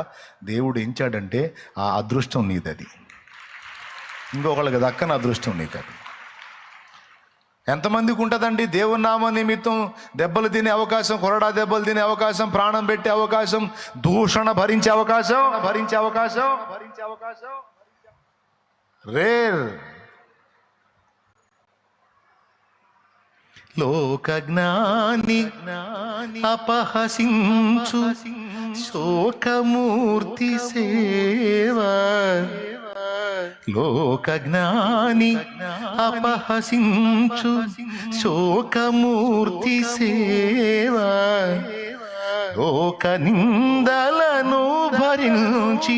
దేవుడు ఎంచాడంటే ఆ అదృష్టం నీదది. ఇంకొకళ్ళకి దక్కన అదృష్టం నీకది. ఎంతమందికి ఉంటుందండి దేవుని నామం నిమిత్తం దెబ్బలు తినే అవకాశం, కొరడా దెబ్బలు తినే అవకాశం, ప్రాణం పెట్టే అవకాశం, దూషణ భరించే అవకాశం, రేర్. లోక జ్ఞాని అపహసించు శోకమూర్తి సేవ, లోక జ్ఞాని అపహసించు శోకమూర్తి సేవ, లోక నిందలను భరించి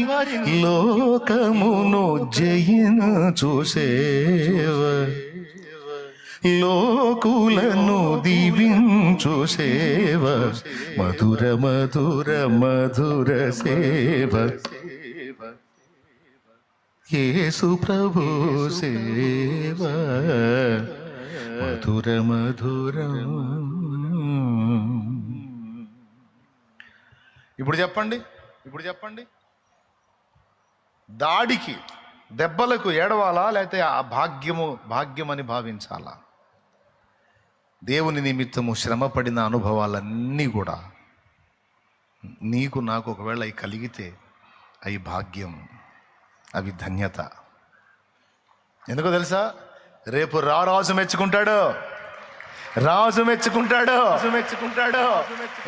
లోకమును జయించు సేవ, లోకులను దీవించు సేవ, మధుర మధుర మధుర సేవ, యేసు ప్రభు సేవ, మధుర మధురం. ఇప్పుడు చెప్పండి, దాడికి దెబ్బలకు ఏడవాలా, లేకపోతే ఆ భాగ్యమని భావించాలా? దేవుని నిమిత్తము శ్రమపడిన అనుభవాలన్నీ కూడా నీకు నాకు ఒకవేళ అవి కలిగితే అవి భాగ్యం, అవి ధన్యత. ఎందుకో తెలుసా? రేపు రాజు మెచ్చుకుంటాడు, రాజు మెచ్చుకుంటాడు.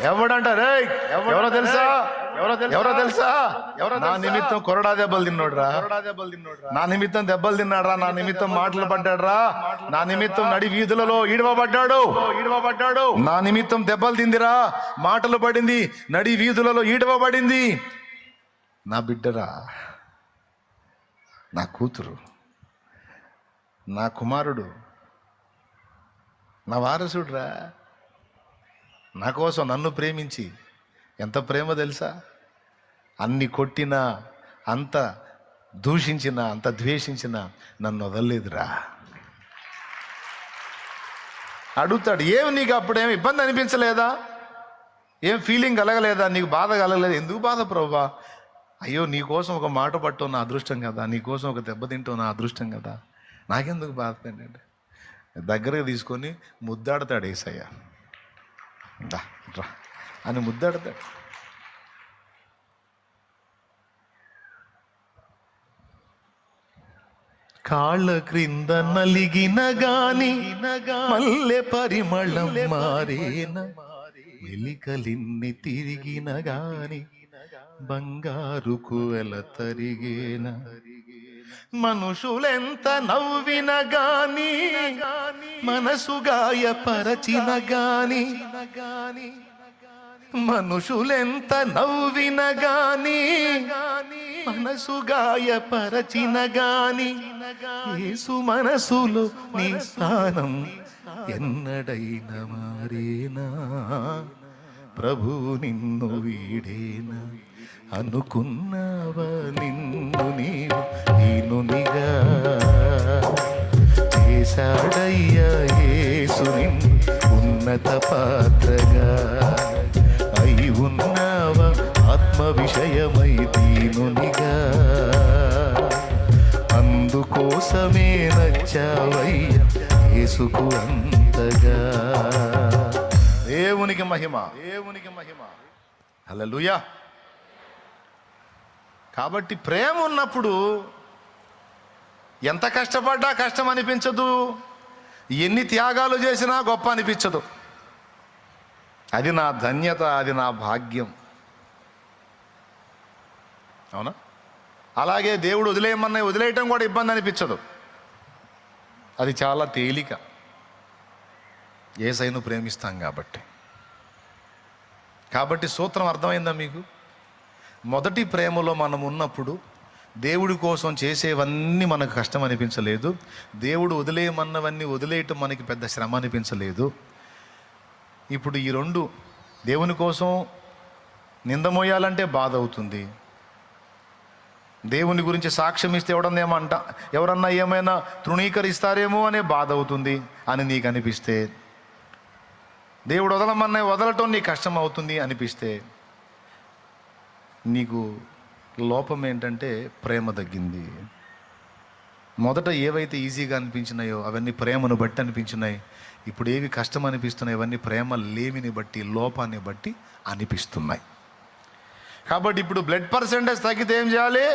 ఎవడంటారు? ఎవరో తెలుసా? నా నిమిత్తం కొరడా దెబ్బలు తిన్నాడు రా, నా నిమిత్తం దెబ్బలు తిన్నాడు రా, నా నిమిత్తం మాటలు పడ్డాడు రా, నా నిమిత్తం నడి వీధులలో ఈడవబడ్డాడు, నా నిమిత్తం దెబ్బలు తిందిరా, మాటలు పడింది, నడి వీధులలో ఈడవబడింది. నా బిడ్డరా, నా కూతురు, నా కుమారుడు, నా వారసుడురా, నా కోసం నన్ను ప్రేమించి, ఎంత ప్రేమ తెలుసా? అన్ని కొట్టినా, అంత దూషించినా, అంత ద్వేషించినా నన్ను వదలలేదురా. అడుగుతాడు, ఏమి నీకు అప్పుడేమి ఇబ్బంది అనిపించలేదా? ఏం ఫీలింగ్ కలగలేదా? నీకు బాధ కలగలేదు? ఎందుకు బాధ ప్రభువా? అయ్యో నీకోసం ఒక మాట పట్టో నా అదృష్టం కదా, నీకోసం ఒక దెబ్బ తింటో నా అదృష్టం కదా, నాకెందుకు బాధ అంటే దగ్గరకు తీసుకొని ముద్దాడతాడు యేసయ్య. రా అని ముద్దాడతాడు. కాళ్ళ క్రింద నలిగిన గాని మల్లె పరిమళం మారేన, వెలికలిన్ని తిరిగిన గాని బంగారు కువెల తరిగేన, మనుషులెంత నవ్విన గాని మనసు గాయపరచిన గాని, మనుషులెంత నవ్విన గాని మనసు గాయపరచిన గాని, యేసు మనసులో నీ స్థానం ఎన్నడైన మారేనా? ప్రభు నిన్ను వీడేనా? అనుకున్నావా నిన్ను నీవు హీనునిగా? చేశాడయ్యా యేసు నిన్ను ఉన్నత పాత్రగా. అయి ఉన్నావా ఆత్మ విషయమై దీనునిగా? అందుకోసమే నచ్చావయ్యా యేసుకు అంతగా. దేవునికి మహిమ, దేవునికి మహిమ. హల్లెలూయా. కాబట్టి ప్రేమ ఉన్నప్పుడు ఎంత కష్టపడ్డా కష్టం అనిపించదు, ఎన్ని త్యాగాలు చేసినా గొప్ప అనిపించదు. అది నా ధన్యత, అది నా భాగ్యం. అవునా? అలాగే దేవుడు వదిలేయమన్నా వదిలేయటం కూడా ఇబ్బంది అనిపించదు, అది చాలా తేలిక. యేసయ్యను ప్రేమిస్తాం కాబట్టి. కాబట్టి సూత్రం అర్థమైందా మీకు? మొదటి ప్రేమలో మనం ఉన్నప్పుడు దేవుడి కోసం చేసేవన్నీ మనకు కష్టం అనిపించలేదు, దేవుడు వదిలేయమన్నవన్నీ వదిలేయటం మనకి పెద్ద శ్రమ అనిపించలేదు. ఇప్పుడు ఈ రెండు, దేవుని కోసం నిందమోయాలంటే బాధ అవుతుంది, దేవుని గురించి సాక్ష్యం ఇస్తే ఎవరన్నా ఏమైనా తృణీకరిస్తారేమో అనే బాధ అవుతుంది అని నీకు అనిపిస్తే, దేవుడు వదలటం నీకు కష్టం అవుతుంది అనిపిస్తే, నీకు లోపం ఏంటంటే ప్రేమ తగ్గింది. మొదట ఏవైతే ఈజీగా అనిపించినాయో అవన్నీ ప్రేమను బట్టి అనిపించినాయి, ఇప్పుడు ఏవి కష్టం అనిపిస్తున్నాయి అవన్నీ ప్రేమ లేమిని బట్టి, లోపాన్ని బట్టి అనిపిస్తున్నాయి. కాబట్టి ఇప్పుడు బ్లడ్ పర్సెంటేజ్ తగ్గితే ఏం చేయాలి?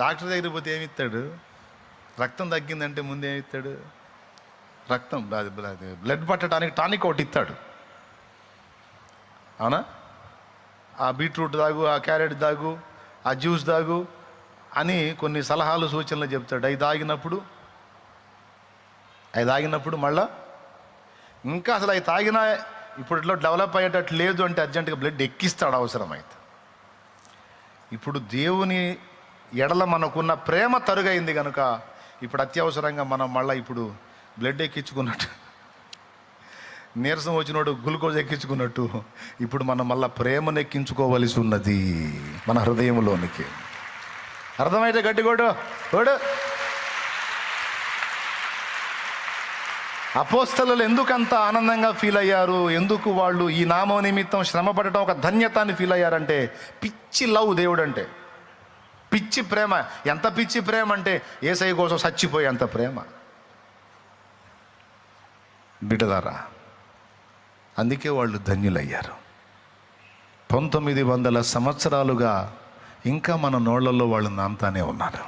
డాక్టర్ దగ్గరికి పోతే ఏమి ఇస్తాడు? రక్తం తగ్గిందంటే ముందు ఏమి ఇస్తాడు? రక్తం బ్లడ్ పట్టడానికి టానిక్ ఒకటి ఇస్తాడు. అవునా? ఆ బీట్రూట్ తాగు, ఆ క్యారెట్ తాగు, ఆ జ్యూస్ తాగు అని కొన్ని సలహాలు సూచనలు చెప్తాడు. అవి తాగినప్పుడు మళ్ళా ఇంకా అసలు అవి తాగినా ఇప్పట్లో డెవలప్ అయ్యేటట్టు లేదు అంటే అర్జెంటుగా బ్లడ్ ఎక్కిస్తాడు అవసరమైతే. ఇప్పుడు దేవుని ఎడల మనకున్న ప్రేమ తరుగైంది కనుక ఇప్పుడు అత్యవసరంగా మనం మళ్ళీ ఇప్పుడు బ్లడ్ ఎక్కించుకున్నట్టు, నీరసం వచ్చినోడు గ్లూకోజ్ ఎక్కించుకున్నట్టు ఇప్పుడు మనం మళ్ళీ ప్రేమను ఎక్కించుకోవలసి ఉన్నది మన హృదయంలోనికి. అర్థమైతే గట్టిగోడు ఓడు. అపోస్తలులు ఎందుకు అంత ఆనందంగా ఫీల్ అయ్యారు? ఎందుకు వాళ్ళు ఈ నామం నిమిత్తం శ్రమ పడటం ఒక ధన్యతాన్ని ఫీల్ అయ్యారంటే, పిచ్చి లవ్ దేవుడు అంటే, పిచ్చి ప్రేమ. ఎంత పిచ్చి ప్రేమ అంటే యేసయ్య కోసం చచ్చిపోయేంత ప్రేమ బిడ్డలారా. అందుకే వాళ్ళు ధన్యులయ్యారు. 1900 సంవత్సరాలుగా ఇంకా మన నోళ్లలో వాళ్ళు నాంతానే ఉన్నారు.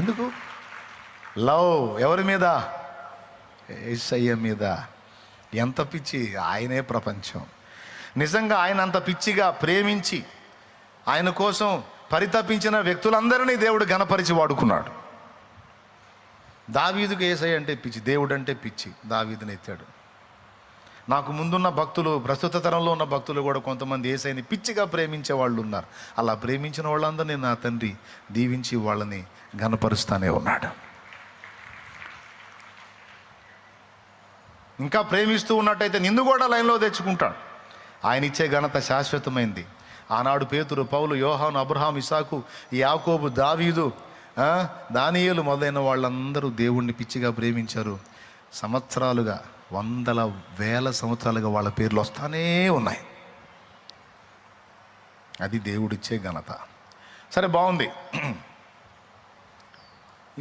ఎందుకు? లవ్ ఎవరి మీద? యేసయ్య మీద. ఎంత పిచ్చి! ఆయనే ప్రపంచం. నిజంగా ఆయన అంత పిచ్చిగా ప్రేమించి ఆయన కోసం పరితపించిన వ్యక్తులందరినీ దేవుడు ఘనపరిచి వాడుకున్నాడు. దావీదుకు యేసయ్య అంటే పిచ్చి, దేవుడు అంటే పిచ్చి. దావీదుని ఎత్తాడు. నాకు ముందున్న భక్తులు, ప్రస్తుత తరంలో ఉన్న భక్తులు కూడా కొంతమంది యేసయ్యని పిచ్చిగా ప్రేమించే వాళ్ళు ఉన్నారు. అలా ప్రేమించిన వాళ్ళందరినీ నా తండ్రి దీవించి వాళ్ళని ఘనపరుస్తానే ఉన్నాడు. ఇంకా ప్రేమిస్తూ ఉన్నట్టయితే నిన్ను కూడా లైన్లో తెచ్చుకుంటాడు. ఆయన ఇచ్చే ఘనత శాశ్వతమైంది. ఆనాడు పేతురు, పౌలు, యోహాను, అబ్రహాం, ఇసాకు, యాకోబు, దావీదు, దానియేలు మొదలైన వాళ్ళందరూ దేవుణ్ణి పిచ్చిగా ప్రేమించారు. సంవత్సరాలుగా, వందల వేల సంవత్సరాలుగా వాళ్ళ పేర్లు వస్తానే ఉన్నాయి. అది దేవుడిచ్చే ఘనత. సరే, బాగుంది.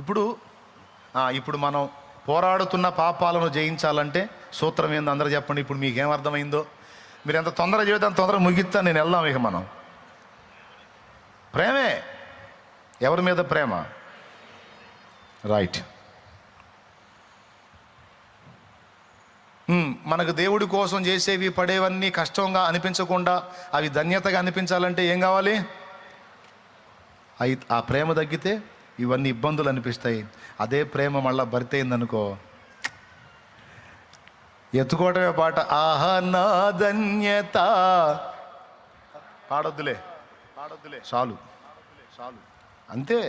ఇప్పుడు మనం పోరాడుతున్న పాపాలను జయించాలంటే సూత్రం ఏందో అందరూ చెప్పండి. ఇప్పుడు మీకేం అర్థమైందో? మీరు ఎంత తొందర జీవితం తొందరగా ముగిస్తా నేను వెళ్దాం. ఇక మనం ప్రేమే. ఎవరి మీద ప్రేమ? రైట్. మనకు దేవుడి కోసం చేసేవి పడేవన్నీ కష్టంగా అనిపించకుండా అవి ధన్యతగా అనిపించాలంటే ఏం కావాలి? ఆ ప్రేమ తగ్గితే ఇవన్నీ ఇబ్బందులు అనిపిస్తాయి. అదే ప్రేమ మళ్ళీ భర్తీ అయిందనుకో, ఎత్తుకోవటమే పాట. ఆహా నా ధన్యత. పాడొద్దులే చాలు అంతే.